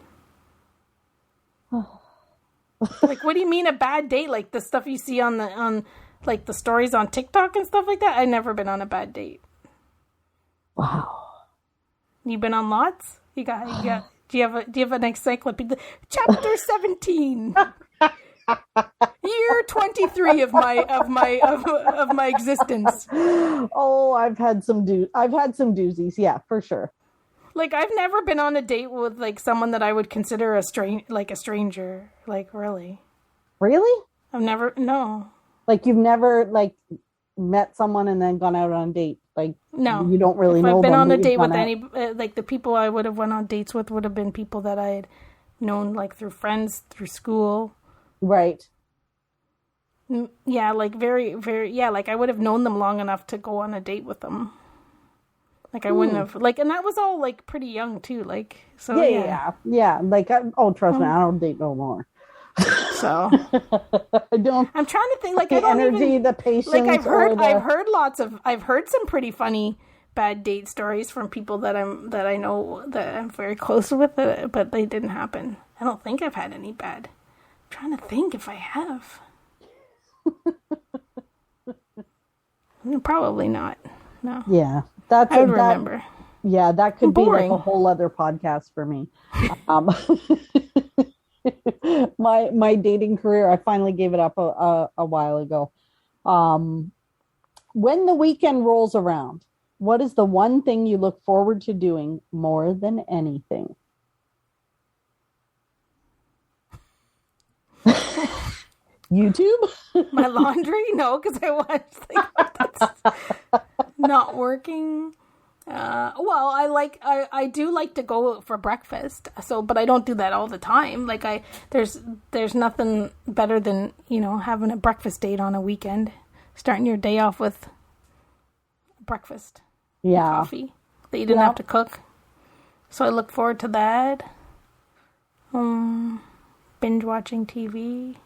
Like, what do you mean a bad date? Like the stuff you see on like the stories on TikTok and stuff like that? I've never been on a bad date. Wow. You been on lots? You got do you have an encyclopedia? Chapter 17. Year 23 of my existence. Oh, I've had some doozies, yeah, for sure. Like I've never been on a date with like someone that I would consider a stranger. Like really. Really? I've never Like you've never like met someone and then gone out on a date. Like no, you don't really know. I've been on a date with out. Like the people I would have went on dates with would have been people that I had known like through friends, through school. Right. Yeah, like very, very, yeah, like I would have known them long enough to go on a date with them. Like I wouldn't have, like, and that was all like pretty young too, like, so yeah. Like, trust me, I don't date no more. So I don't. I'm trying to think, like, the energy, the patience. Like I've heard some pretty funny bad date stories from people that I know that I'm very close with, but they didn't happen. I don't think I've had any bad. I'm trying to think if I have. Probably not. No. Yeah, I would remember. Yeah, that could be like a whole other podcast for me. My dating career, I finally gave it up a while ago. When the weekend rolls around, what is the one thing you look forward to doing more than anything? YouTube? My laundry? No, because I watched that's not working. Well, I do like to go for breakfast. So, but I don't do that all the time. Like there's nothing better than, having a breakfast date on a weekend, starting your day off with breakfast. Yeah. Coffee that you didn't have to cook. So I look forward to that. Binge watching TV.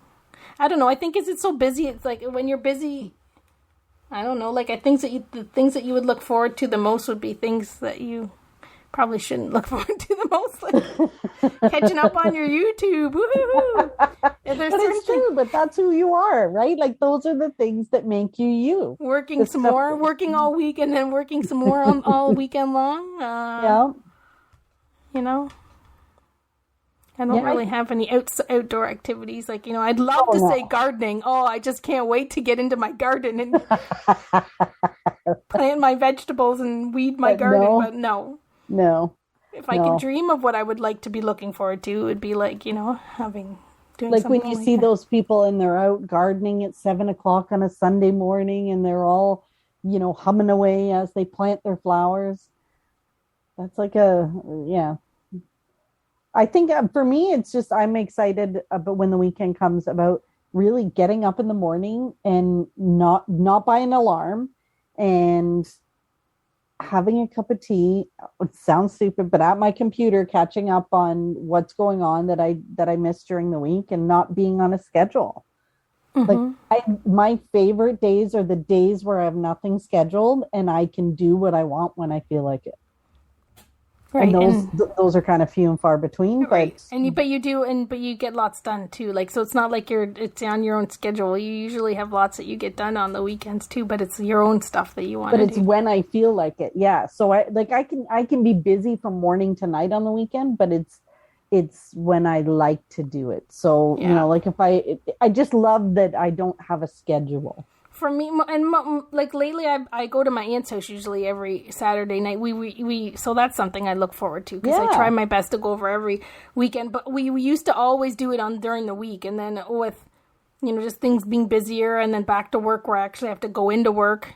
I don't know. I think it's so busy. It's like when you're busy, I don't know. Like the things that you would look forward to the most would be things that you probably shouldn't look forward to the most, like catching up on your YouTube. Woohoo! But it's true, but that's who you are, right? Like those are the things that make you you. Working some more, working all week, and then working some more all weekend long. Yeah. You know, I don't really have any outdoor activities. Like, you know, I'd love to say gardening. Oh, I just can't wait to get into my garden and plant my vegetables and weed my garden. But no. If I could dream of what I would like to be looking forward to, it would be like, you know, doing like when you see those people and they're out gardening at 7:00 on a Sunday morning and they're all, you know, humming away as they plant their flowers. That's like I think for me, it's just, I'm excited about when the weekend comes about really getting up in the morning and not by an alarm and having a cup of tea. It sounds stupid, but at my computer, catching up on what's going on that I missed during the week and not being on a schedule. Mm-hmm. Like my favorite days are the days where I have nothing scheduled and I can do what I want when I feel like it. Right. And those are kind of few and far between, right. But you get lots done too. Like, so it's not like it's on your own schedule. You usually have lots that you get done on the weekends too, but it's your own stuff that you want to do. But it's when I feel like it. Yeah. So I can be busy from morning to night on the weekend, but it's when I like to do it. So, you know, like I just love that I don't have a schedule. For me, and like lately, I go to my aunt's house usually every Saturday night. We so that's something I look forward to because I try my best to go over every weekend. But we used to always do it during the week, and then with, you know, just things being busier, and then back to work where I actually have to go into work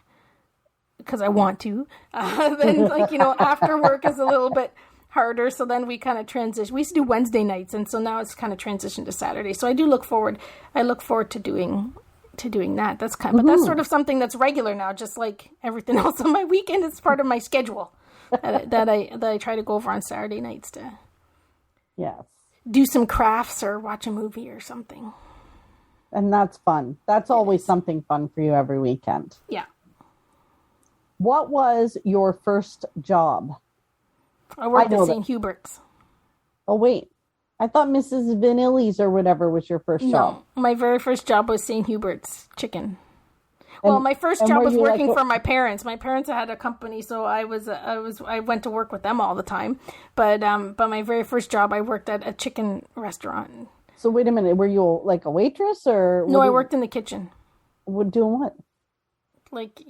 because I want to. Then, like, you know, after work is a little bit harder. So then we kind of transition. We used to do Wednesday nights, and so now it's kind of transitioned to Saturday. So I look forward to doing that. That's but that's sort of something that's regular now, just like everything else on my weekend. It's part of my schedule that I try to go over on Saturday nights to do some crafts or watch a movie or something. And that's fun. That's always something fun for you every weekend. Yeah. What was your first job? I worked at St. Hubert's. Oh, wait. I thought Mrs. Vanilli's or whatever was your first job. No, my very first job was St. Hubert's Chicken. Well, my first job was working for my parents. My parents had a company, so I went to work with them all the time. But my very first job, I worked at a chicken restaurant. So wait a minute, were you like a waitress or? No, I worked in the kitchen. Doing what? Like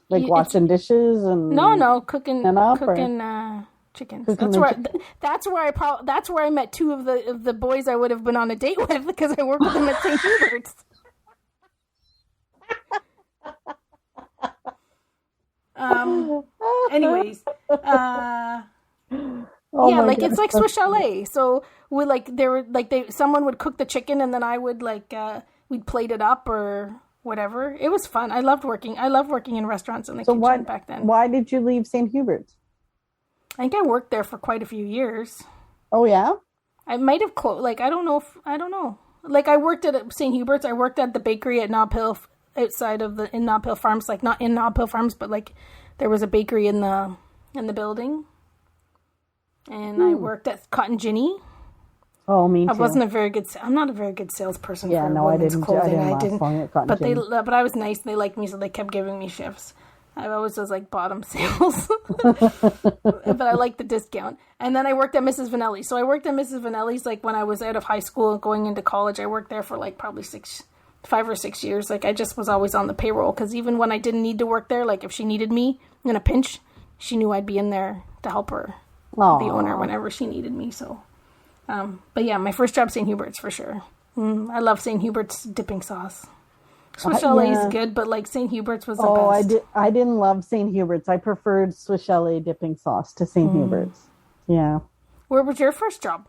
washing dishes and cooking chickens. That's where I met two of the boys I would have been on a date with because I worked with them at St. Hubert's. Anyways, it's like Swiss Chalet. So someone would cook the chicken and then I would we'd plate it up or whatever. It was fun. I loved working in restaurants in the kitchen back then. Why did you leave St. Hubert's? I think I worked there for quite a few years. Oh, yeah? I might have closed. Like, I don't know. Like, I worked at St. Hubert's. I worked at the bakery at Nob Hill, in Nob Hill Farms. Like, not in Nob Hill Farms, but, like, there was a bakery in the building. And I worked at Cotton Ginny. Oh, me too. I'm not a very good salesperson for women's clothing. I didn't but I was nice. And they liked me, so they kept giving me shifts. I always was like bottom sales, but I liked the discount. And then I worked at Mrs. Vanelli's. So I worked at Mrs. Vanelli's like when I was out of high school going into college. I worked there for like probably 5 or 6 years. Like I just was always on the payroll because even when I didn't need to work there, like if she needed me in a pinch, she knew I'd be in there to help her, the owner, whenever she needed me. So, but yeah, my first job, St. Hubert's for sure. I love St. Hubert's dipping sauce. Swiss Chalet is good, but like St. Hubert's was the best. I didn't love St. Hubert's. I preferred Swiss Chalet dipping sauce to St. Hubert's. Yeah. Where was your first job?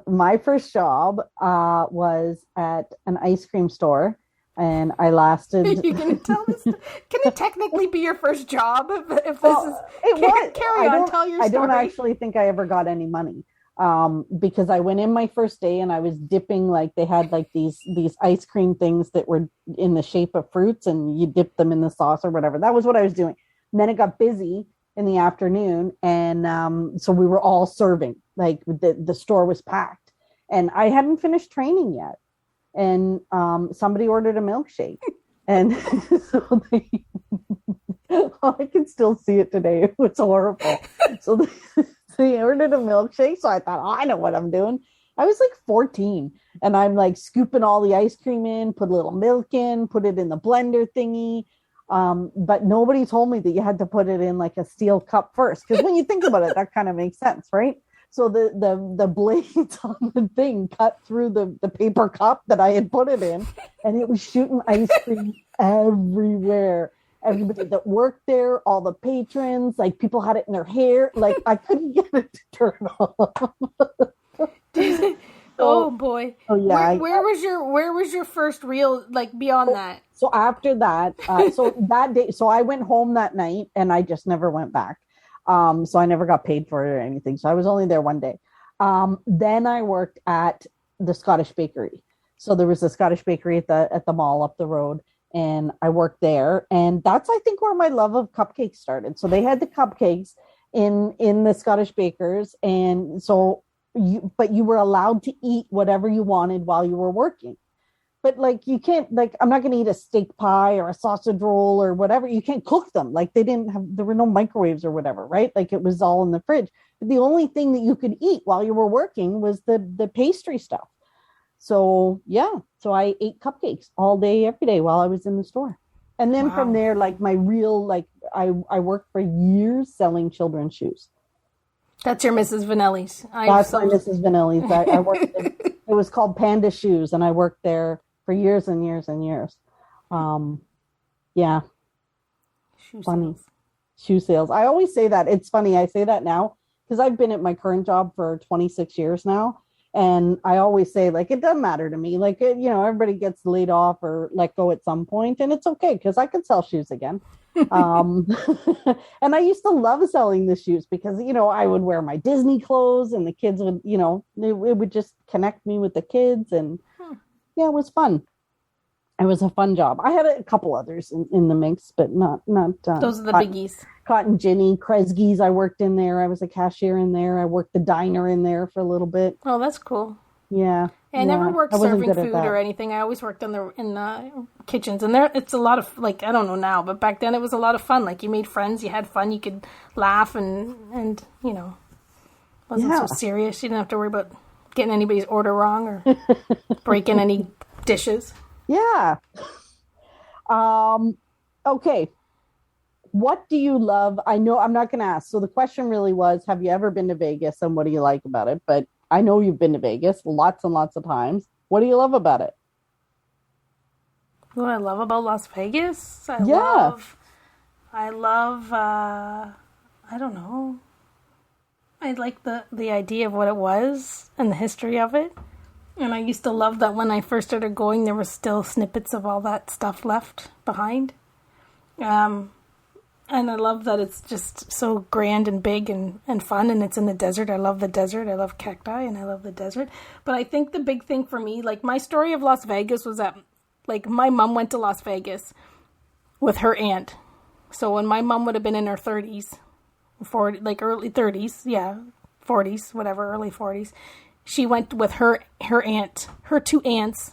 My first job was at an ice cream store, and I lasted. Are you going to tell this? Can it technically be your first job? If this is, carry on. Tell your story. I don't actually think I ever got any money. because I went in my first day and I was dipping, like they had like these ice cream things that were in the shape of fruits and you dip them in the sauce or whatever. That was what I was doing. And then it got busy in the afternoon. And so we were all serving, like the store was packed and I hadn't finished training yet. And somebody ordered a milkshake. And so I can still see it today. It was horrible. So they ordered a milkshake. So I thought, I know what I'm doing. I was like 14 and I'm like scooping all the ice cream in, put a little milk in, put it in the blender thingy. But nobody told me that you had to put it in like a steel cup first. Because when you think about it, that kind of makes sense, right? So the blades on the thing cut through the paper cup that I had put it in, and it was shooting ice cream everywhere. Everybody that worked there, all the patrons, like people had it in their hair. Like I couldn't get it to turn off. Oh boy! Oh yeah. Where was your first real, like, beyond that? So after that, so that day, so I went home that night, and I just never went back. So I never got paid for it or anything. So I was only there one day. Then I worked at the Scottish Bakery. So there was a Scottish Bakery at the mall up the road, and I worked there. And that's, I think, where my love of cupcakes started. So they had the cupcakes in the Scottish Bakers, and so you were allowed to eat whatever you wanted while you were working. But like, you can't, like, I'm not going to eat a steak pie or a sausage roll or whatever. You can't cook them. Like there were no microwaves or whatever, right? Like it was all in the fridge. But the only thing that you could eat while you were working was the pastry stuff. So yeah. So I ate cupcakes all day, every day while I was in the store. And then from there, like my real, like I worked for years selling children's shoes. That's your Mrs. Vanelli's. That's my Mrs. Vanelli's. I worked it was called Panda Shoes, and I worked there for years and years and years. Yeah. Shoe sales. I always say that. It's funny. I say that now because I've been at my current job for 26 years now. And I always say, like, it doesn't matter to me. Like, everybody gets laid off or let go at some point, and it's okay because I can sell shoes again. And I used to love selling the shoes because, I would wear my Disney clothes and the kids would, it would just connect me with the kids. And yeah, it was fun. It was a fun job. I had a couple others in the mix, but not those are the biggies. Cotton Ginny, Kresge's. I worked in there. I was a cashier in there. I worked the diner in there for a little bit. Oh, that's cool. Yeah. I never worked serving food or anything. I always worked in the kitchens, and it's a lot of, like, I don't know now, but back then it was a lot of fun. Like, you made friends, you had fun, you could laugh, and wasn't so serious. You didn't have to worry about getting anybody's order wrong or breaking any dishes. Yeah. Okay. What do you love? I know I'm not going to ask. So the question really was, have you ever been to Vegas and what do you like about it? But I know you've been to Vegas lots and lots of times. What do you love about it? What I love about Las Vegas? I love, I don't know. I like the idea of what it was and the history of it. And I used to love that when I first started going, there were still snippets of all that stuff left behind. And I love that it's just so grand and big and fun, and it's in the desert. I love the desert. I love cacti, and I love the desert. But I think the big thing for me, like, my story of Las Vegas was that, like, my mom went to Las Vegas with her aunt. So when my mom would have been in her 30s, early 30s, 40s, whatever, early 40s, she went with her aunt, her two aunts,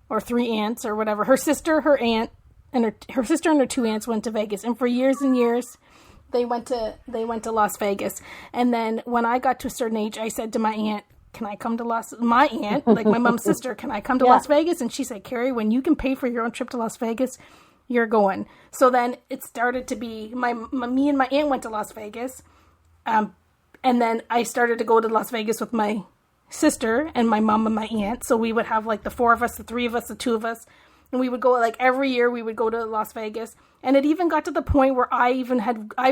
or three aunts, or whatever, her sister, her aunt, and her sister and her two aunts went to Vegas. And for years and years, they went to Las Vegas. And then when I got to a certain age, I said to my aunt, can I come to my aunt, like my mom's sister, can I come to Las Vegas? And she said, Carrie, when you can pay for your own trip to Las Vegas, you're going. So then it started to be, me and my aunt went to Las Vegas. And then I started to go to Las Vegas with my sister and my mom and my aunt. So we would have, like, the four of us, the three of us, the two of us. And we would go, like, every year we would go to Las Vegas. And it even got to the point where I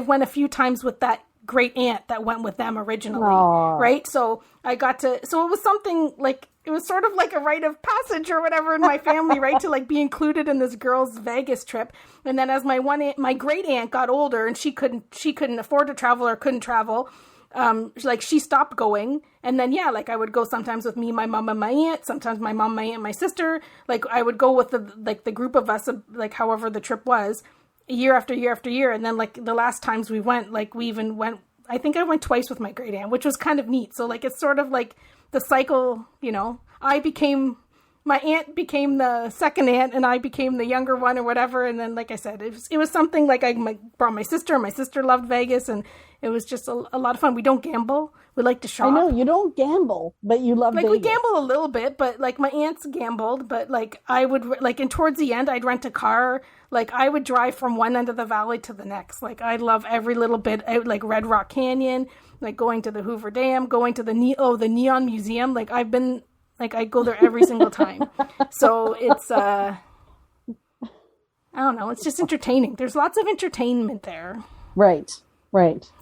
went a few times with that great aunt that went with them originally. Aww. Right? So so it was something, like, it was sort of like a rite of passage or whatever in my family, right? To, like, be included in this girl's Vegas trip. And then as my great aunt got older and she couldn't afford to travel or couldn't travel, like she stopped going. And then, yeah, like I would go sometimes with me, my mom and my aunt, sometimes my mom, my aunt, my sister. Like I would go with the group of us, like however the trip was, year after year after year. And then like the last times we went, like we even went, I think I went twice with my great aunt, which was kind of neat. So like, it's sort of like the cycle, you know, my aunt became the second aunt and I became the younger one or whatever. And then, like I said, it was something like I brought my sister. My sister loved Vegas and it was just a lot of fun. We don't gamble. We like to shop. I know you don't gamble, but you love Vegas. We gamble a little bit, but like my aunts gambled, but like I would like, and towards the end I'd rent a car. Like I would drive from one end of the valley to the next. Like I love every little bit out, like Red Rock Canyon, like going to the Hoover Dam, going to the Neon Museum. Like I go there every single time. So it's, I don't know. It's just entertaining. There's lots of entertainment there. Right.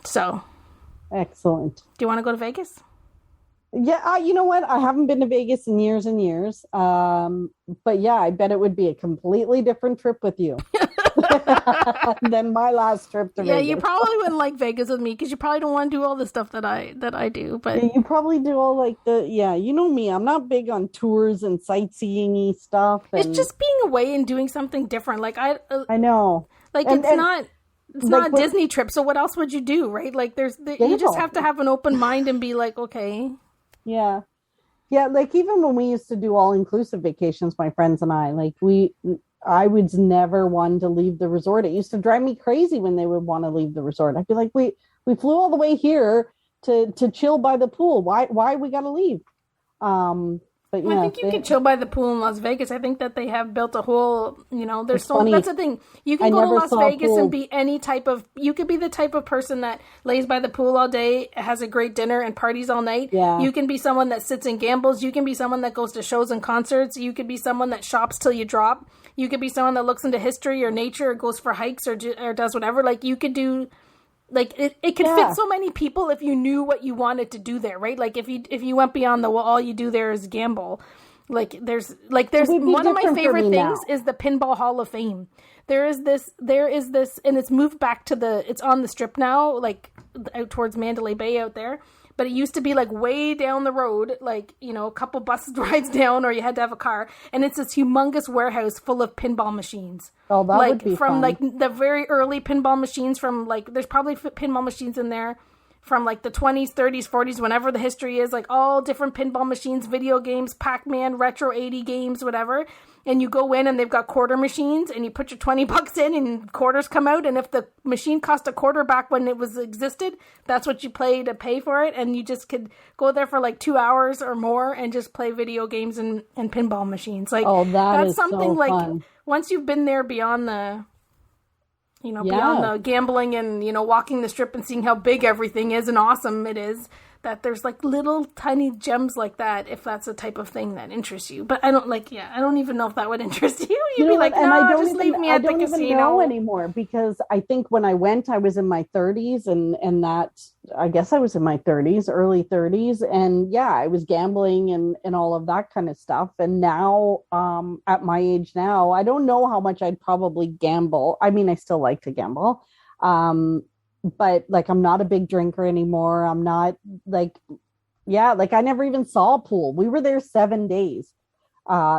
So. Excellent. Do you want to go to Vegas? Yeah. You know what? I haven't been to Vegas in years and years. But yeah, I bet it would be a completely different trip with you. Than my last trip to Vegas. Yeah, you probably wouldn't like Vegas with me because you probably don't want to do all the stuff that I do. But yeah, you probably do all like you know me. I'm not big on tours and sightseeing-y stuff. It's just being away and doing something different. Like I know. Like it's not a Disney trip. So what else would you do, right? Like you just have to have an open mind and be like, okay. Yeah. Yeah, like even when we used to do all-inclusive vacations, my friends and I, like I was never one to leave the resort. It used to drive me crazy when they would want to leave the resort. I'd be like, we flew all the way here to chill by the pool. Why we got to leave? But yeah, I think you can chill by the pool in Las Vegas. I think that they have built a whole, you know, there's so funny. That's the thing. You can go to Las Vegas and be any type of, you could be the type of person that lays by the pool all day, has a great dinner and parties all night. Yeah. You can be someone that sits and gambles. You can be someone that goes to shows and concerts. You could be someone that shops till you drop. You could be someone that looks into history or nature or goes for hikes or does whatever. Like you could do, like it could fit so many people if you knew what you wanted to do there, right? Like if you went beyond the, well, all you do there is gamble. There's one of my favorite things is the Pinball Hall of Fame. There is this, and it's moved back to it's on the Strip now, like out towards Mandalay Bay out there. But it used to be like way down the road, like, you know, a couple bus rides down, or you had to have a car. And it's this humongous warehouse full of pinball machines. Oh, that would be fun. Like the very early pinball machines from like, there's probably pinball machines in there from like the 20s, 30s, 40s, whenever the history is, like all different pinball machines, video games, Pac-Man, retro 80 games, whatever. And you go in and they've got quarter machines and you put your $20 in and quarters come out. And if the machine cost a quarter back when it was existed, that's what you pay to pay for it. And you just could go there for like 2 hours or more and just play video games and pinball machines. Like, that's something so like fun. Once you've been there beyond the, you know, beyond the gambling and, you know, walking the Strip and seeing how big everything is and awesome it is, that there's like little tiny gems like that, if that's the type of thing that interests you. But I don't even know if that would interest you. You'd be like, no, just leave me at the casino. I don't even know anymore, because I think when I went, I was in my 30s and that, I guess I was in my 30s, early 30s. And yeah, I was gambling and all of that kind of stuff. And now, at my age now, I don't know how much I'd probably gamble. I mean, I still like to gamble. But like, I'm not a big drinker anymore. I'm not like I never even saw a pool. We were there 7 days,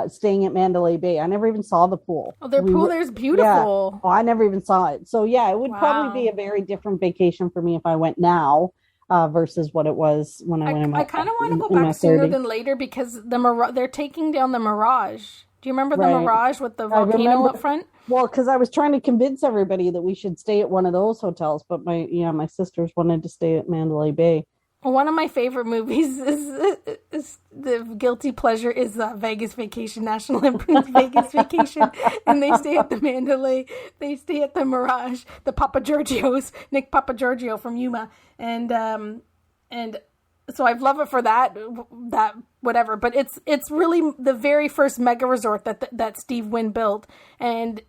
staying at Mandalay Bay. I never even saw the pool. Oh, their pool there's beautiful. Yeah. Oh, I never even saw it. So yeah, it would probably be a very different vacation for me if I went now, versus what it was when I went. I kind of want to go back sooner than later, because they're taking down the Mirage. Do you remember the Mirage with the volcano up front? Well, because I was trying to convince everybody that we should stay at one of those hotels, but my sisters wanted to stay at Mandalay Bay. One of my favorite movies is the guilty pleasure is Vegas Vacation, National Lampoon's Vegas Vacation, and they stay at the Mandalay. They stay at the Mirage, the Papa Giorgio's, Nick Papa Giorgio from Yuma, and so I love it for that whatever. But it's really the very first mega resort that Steve Wynn built, and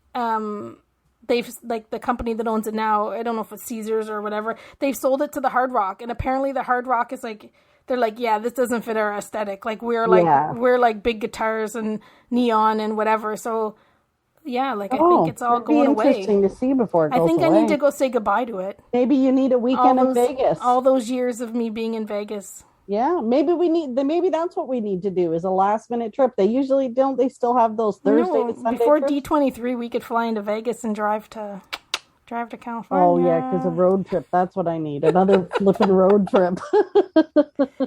they've, like, the company that owns it now, I don't know if it's Caesars or whatever, they've sold it to the Hard Rock, and apparently the Hard Rock is like, they're like, yeah, this doesn't fit our aesthetic. Like we're like big guitars and neon and whatever. So Yeah, like I think it's all going away. Interesting to see before it goes I think away. I need to go say goodbye to it. Maybe you need a weekend in Vegas. All those years of me being in Vegas. Yeah, maybe that's what we need to do is a last minute trip. They usually don't. They still have those Thursday to Sunday before trips? D23, we could fly into Vegas and drive to California. Oh yeah, because a road trip. That's what I need. Another flipping road trip.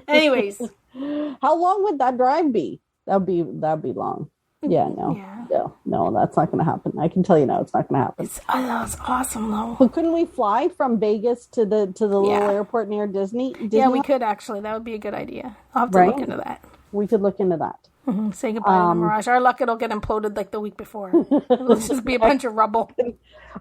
Anyways, how long would that drive be? That'd be long. Yeah, no, that's not going to happen. I can tell you now, it's not going to happen. That's awesome, though. But couldn't we fly from Vegas to the little airport near Disney? Yeah, we could actually. That would be a good idea. I'll have to look into that. We could look into that. Mm-hmm. Say goodbye to the Mirage. Our luck, it'll get imploded like the week before. It'll just be a bunch of rubble.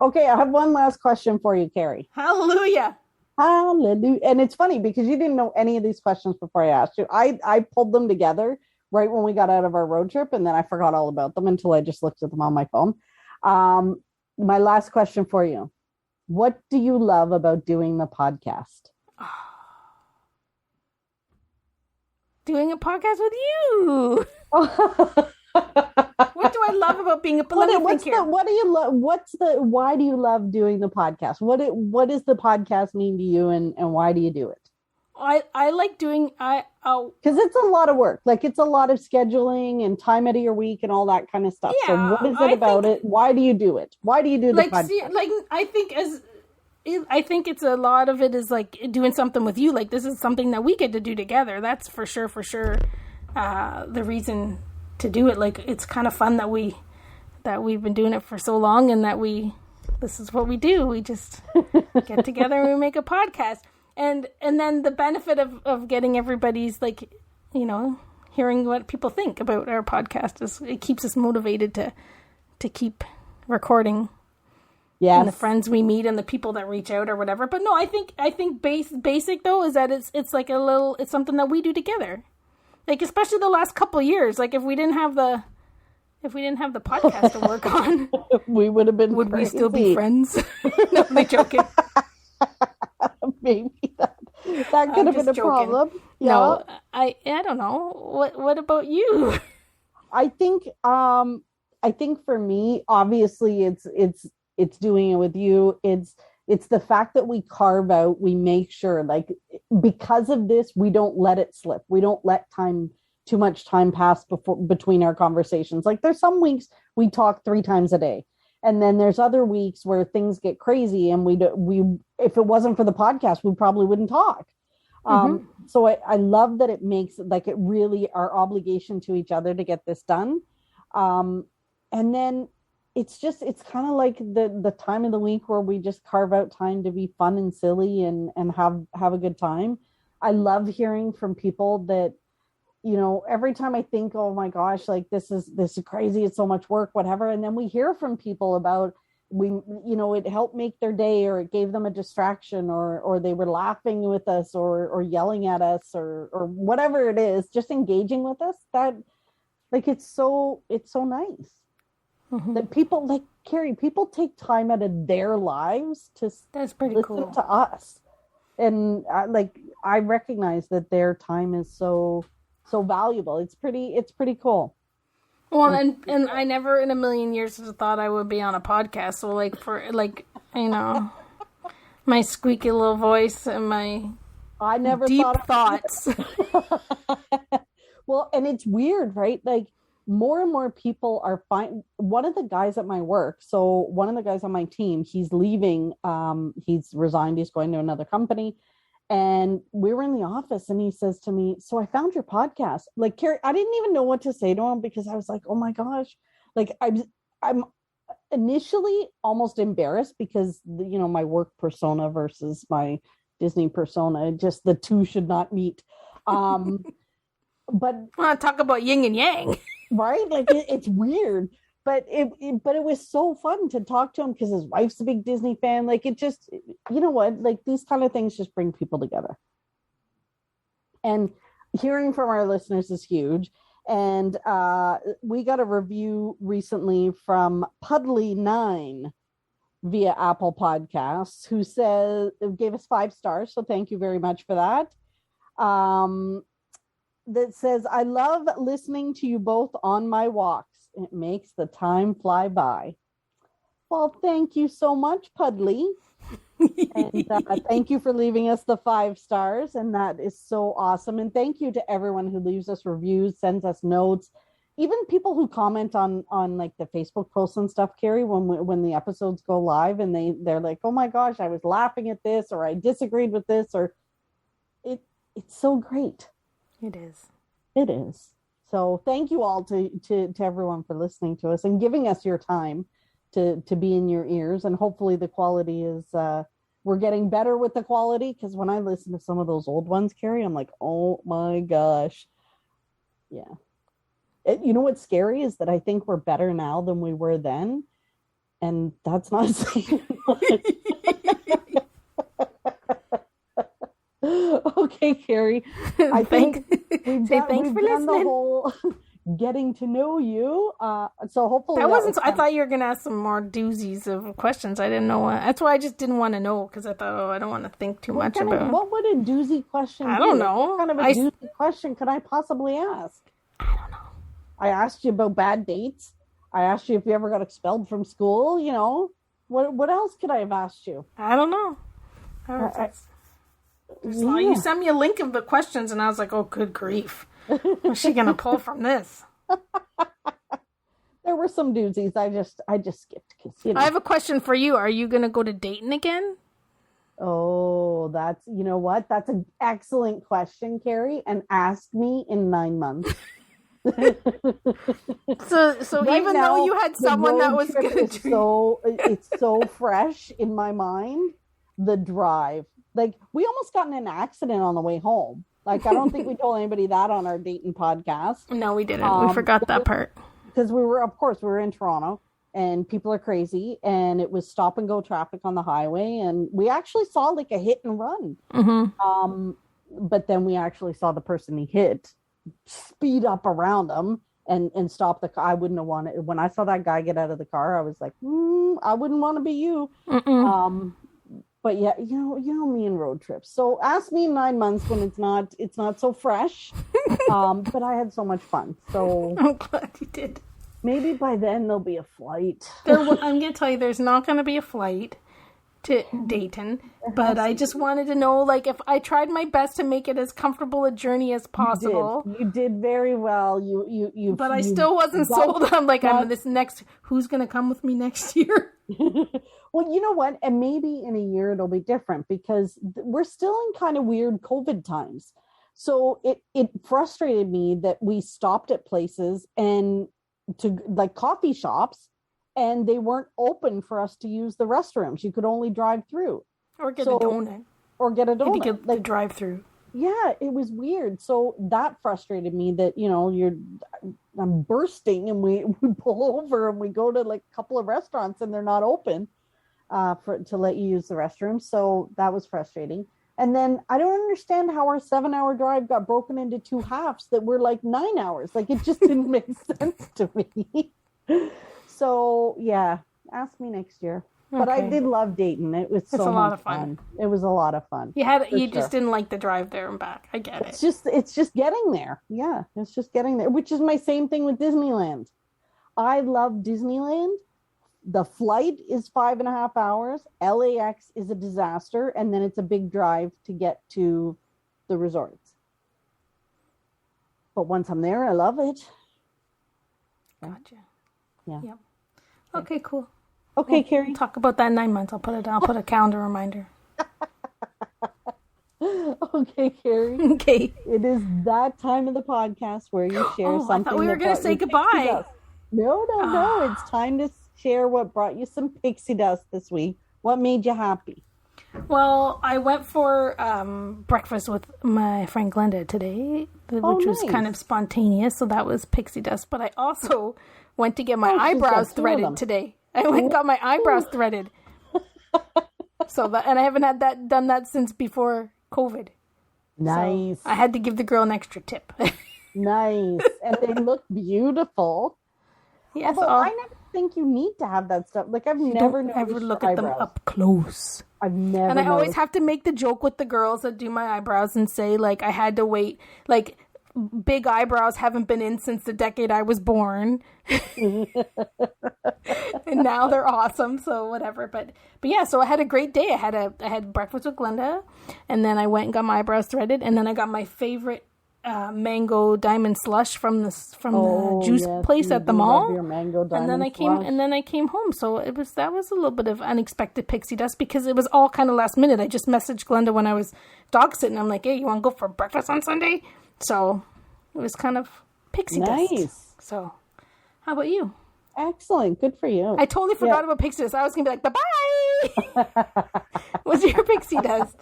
Okay, I have one last question for you, Carrie. Hallelujah. Hallelujah. And it's funny because you didn't know any of these questions before I asked you. I pulled them together right when we got out of our road trip, and then I forgot all about them until I just looked at them on my phone. My last question for you. What do you love about doing the podcast? Doing a podcast with you. What do I love about being a why do you love doing the podcast? What does the podcast mean to you, and why do you do it? I like doing because it's a lot of work. Like it's a lot of scheduling and time out of your week and all that kind of stuff. Yeah, so what is it about it? Why do you do it? Why do you do the podcast? I think it's a lot of it is like doing something with you. Like this is something that we get to do together. That's for sure. The reason to do it. Like it's kind of fun that we've been doing it for so long, and this is what we do. We just get together and we make a podcast. And then the benefit of getting everybody's hearing what people think about our podcast is it keeps us motivated to keep recording. Yeah, and the friends we meet and the people that reach out or whatever. But no, I think basic though is that it's like it's something that we do together. Like especially the last couple of years. Like if we didn't have the podcast to work on, we would have been. Would crazy. We still be friends? No, I'm joking. Maybe that could have been a problem. Yeah. No, I don't know. What about you? I think for me, obviously it's doing it with you. It's the fact that we carve out, we make sure like because of this, we don't let it slip. We don't let too much time pass between our conversations. Like there's some weeks we talk 3 times a day. And then there's other weeks where things get crazy and we if it wasn't for the podcast, we probably wouldn't talk. So I love that it makes like it really our obligation to each other to get this done. And then it's kind of like the time of the week where we just carve out time to be fun and silly and have a good time. I love hearing from people that, every time I think, oh my gosh, like this is crazy. It's so much work, whatever. And then we hear from people about it helped make their day, or it gave them a distraction, or they were laughing with us or yelling at us or whatever it is, just engaging with us. That like, it's so nice that people like Carrie, people take time out of their lives that's pretty cool to us. And I recognize that their time is so valuable. It's pretty cool. Well, and I never in a million years thought I would be on a podcast. So my squeaky little voice and my deep thoughts. Well, and it's weird, right? Like more and more people are fine. One of the guys at my work, so one of the guys on my team, he's leaving. He's resigned. He's going to another company. And we were in the office and he says to me, so I found your podcast. Like, Carrie, I didn't even know what to say to him because I was like, oh my gosh. Like I'm initially almost embarrassed because, my work persona versus my Disney persona, just the two should not meet. But want to talk about yin and yang, right? Like it's weird. But it was so fun to talk to him because his wife's a big Disney fan. Like it just, like these kind of things just bring people together. And hearing from our listeners is huge. And we got a review recently from Puddly9 via Apple Podcasts, who gave us 5 stars. So thank you very much for that. That says, I love listening to you both on my walks. It makes the time fly by. Well, thank you so much, Pudley. And thank you for leaving us the 5 stars. And that is so awesome. And thank you to everyone who leaves us reviews, sends us notes, even people who comment on like the Facebook posts and stuff, Carrie, when the episodes go live and they're like, oh my gosh, I was laughing at this, or I disagreed with this, or it's so great. It is. It is. So thank you all to everyone for listening to us and giving us your time to be in your ears. And hopefully the quality is, we're getting better with the quality, because when I listen to some of those old ones, Carrie, I'm like, oh my gosh. Yeah. You know what's scary is that I think we're better now than we were then. And that's not saying much. Okay, Carrie. I think we've done the whole getting to know you. So hopefully I thought you were going to ask some more doozies of questions. I didn't know what. That's why I just didn't want to know, because I thought, I don't want to think too much about. What would a doozy question be? I don't know. What kind of a doozy question could I possibly ask? I don't know. I asked you about bad dates. I asked you if you ever got expelled from school. You know, what else could I have asked you? I don't know. You sent me a link of the questions, and I was like, oh, good grief. What's she going to pull from this? There were some doozies. I just skipped. I have a question for you. Are you going to go to Dayton again? Oh, you know what? That's an excellent question, Carrie. And ask me in 9 months. So right even now, though you had someone that was going to it's so fresh in my mind, the drive. Like, we almost got in an accident on the way home. Like, I don't think we told anybody that on our Dayton podcast. No, we didn't. We forgot that part. Because we were in Toronto, and people are crazy, and it was stop and go traffic on the highway, and we actually saw like a hit and run. Mm-hmm. But then we actually saw the person he hit speed up around him and stop the car. I wouldn't have wanted. When I saw that guy get out of the car, I was like, I wouldn't want to be you. Mm-mm. But yeah, you know me and road trips. So ask me in 9 months when it's not so fresh. But I had so much fun. So I'm glad you did. Maybe by then there'll be a flight. I'm going to tell you, there's not going to be a flight to Dayton. But I just wanted to know, like, if I tried my best to make it as comfortable a journey as possible. You did very well. But I still wasn't sold. I'm like, who's going to come with me next year? Well, you know what? And maybe in a year it'll be different, because we're still in kind of weird COVID times. So it frustrated me that we stopped at places and to like coffee shops, and they weren't open for us to use the restrooms. You could only drive through. Or get a donut. You get the drive through. Yeah, it was weird. So that frustrated me that, I'm bursting and we pull over and we go to like a couple of restaurants and they're not open to let you use the restroom. So that was frustrating. And then I don't understand how our 7-hour drive got broken into 2 halves that were like 9 hours. Like, it just didn't make sense to me. So yeah, ask me next year. But I did love Dayton. It was so much fun. It was a lot of fun. You just didn't like the drive there and back. I get it. It's just getting there. Yeah, it's just getting there, which is my same thing with Disneyland. I love Disneyland. The flight is 5.5 hours. LAX is a disaster. And then it's a big drive to get to the resorts. But once I'm there, I love it. Gotcha. Yeah. Yep. Okay, cool. Okay, we'll Carrie. Talk about that in 9 months. I'll put a calendar reminder. Okay, Carrie. Okay. It is that time of the podcast where you share something. I thought we were going to say goodbye. No. It's time to share what brought you some pixie dust this week. What made you happy? Well, I went for breakfast with my friend Glenda today, which was kind of spontaneous. So that was pixie dust. But I also went to get my eyebrows threaded today. I went and got my eyebrows threaded. And I haven't done that since before COVID. Nice. So I had to give the girl an extra tip. Nice. And they look beautiful. Yes. Although I never think you need to have that stuff. Like, I've never look at them up close. I've never. And I always have to make the joke with the girls that do my eyebrows and say, like, I had to wait like big eyebrows haven't been in since the decade I was born. And now they're awesome, so whatever. But yeah, so I had a great day. I had breakfast with Glenda, and then I went and got my eyebrows threaded, and then I got my favorite mango diamond slush from the juice place at the mall. Your mango diamond and then I came home. So that was a little bit of unexpected pixie dust because it was all kind of last minute. I just messaged Glenda when I was dog sitting. I'm like, hey, you want to go for breakfast on Sunday? So it was kind of pixie dust. Nice. So how about you? Excellent. Good for you. I totally forgot about pixie dust. I was gonna be like, bye-bye. What's your pixie dust?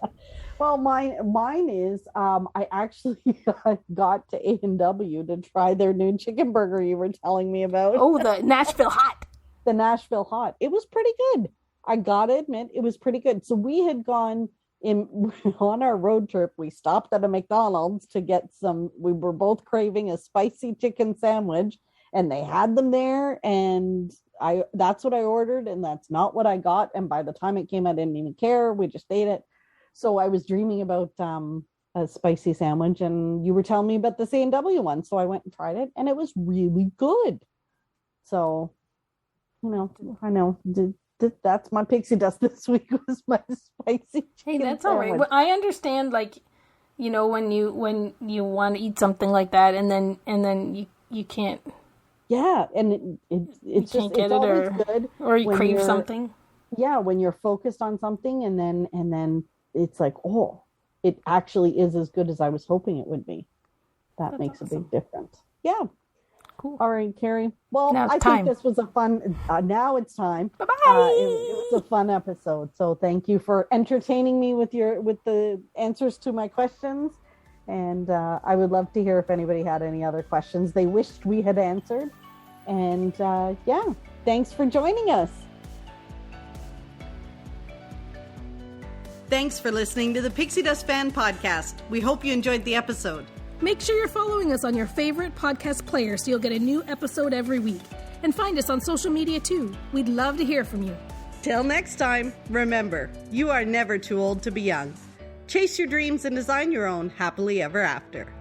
Well, mine is I actually got to A&W to try their new chicken burger you were telling me about. Oh, the Nashville Hot. The Nashville Hot. It was pretty good. I gotta admit, it was pretty good. So we had gone on our road trip. We stopped at a McDonald's to get we were both craving a spicy chicken sandwich, and they had them there, and that's what I ordered, and that's not what I got. And by the time it came, I didn't even care. We just ate it. So I was dreaming about a spicy sandwich, and you were telling me about the A&W one. So I went and tried it, and it was really good. So, I know. That's my pixie dust this week was my spicy chicken Hey, that's sandwich. all right. Well, I understand, like, when you want to eat something like that, and then you can't. Yeah, and it's just get it's always it good, or you crave something. Yeah, when you're focused on something, and then it's like, oh, it actually is as good as I was hoping it would be. That's makes awesome. A big difference. Yeah. Cool. All right, Carrie. Well, I think this was a fun. Now it's time. Bye-bye. It was a fun episode. So thank you for entertaining me with the answers to my questions. And I would love to hear if anybody had any other questions they wished we had answered. And thanks for joining us. Thanks for listening to the Pixie Dust Fan Podcast. We hope you enjoyed the episode. Make sure you're following us on your favorite podcast player so you'll get a new episode every week. And find us on social media too. We'd love to hear from you. Till next time, remember, you are never too old to be young. Chase your dreams and design your own happily ever after.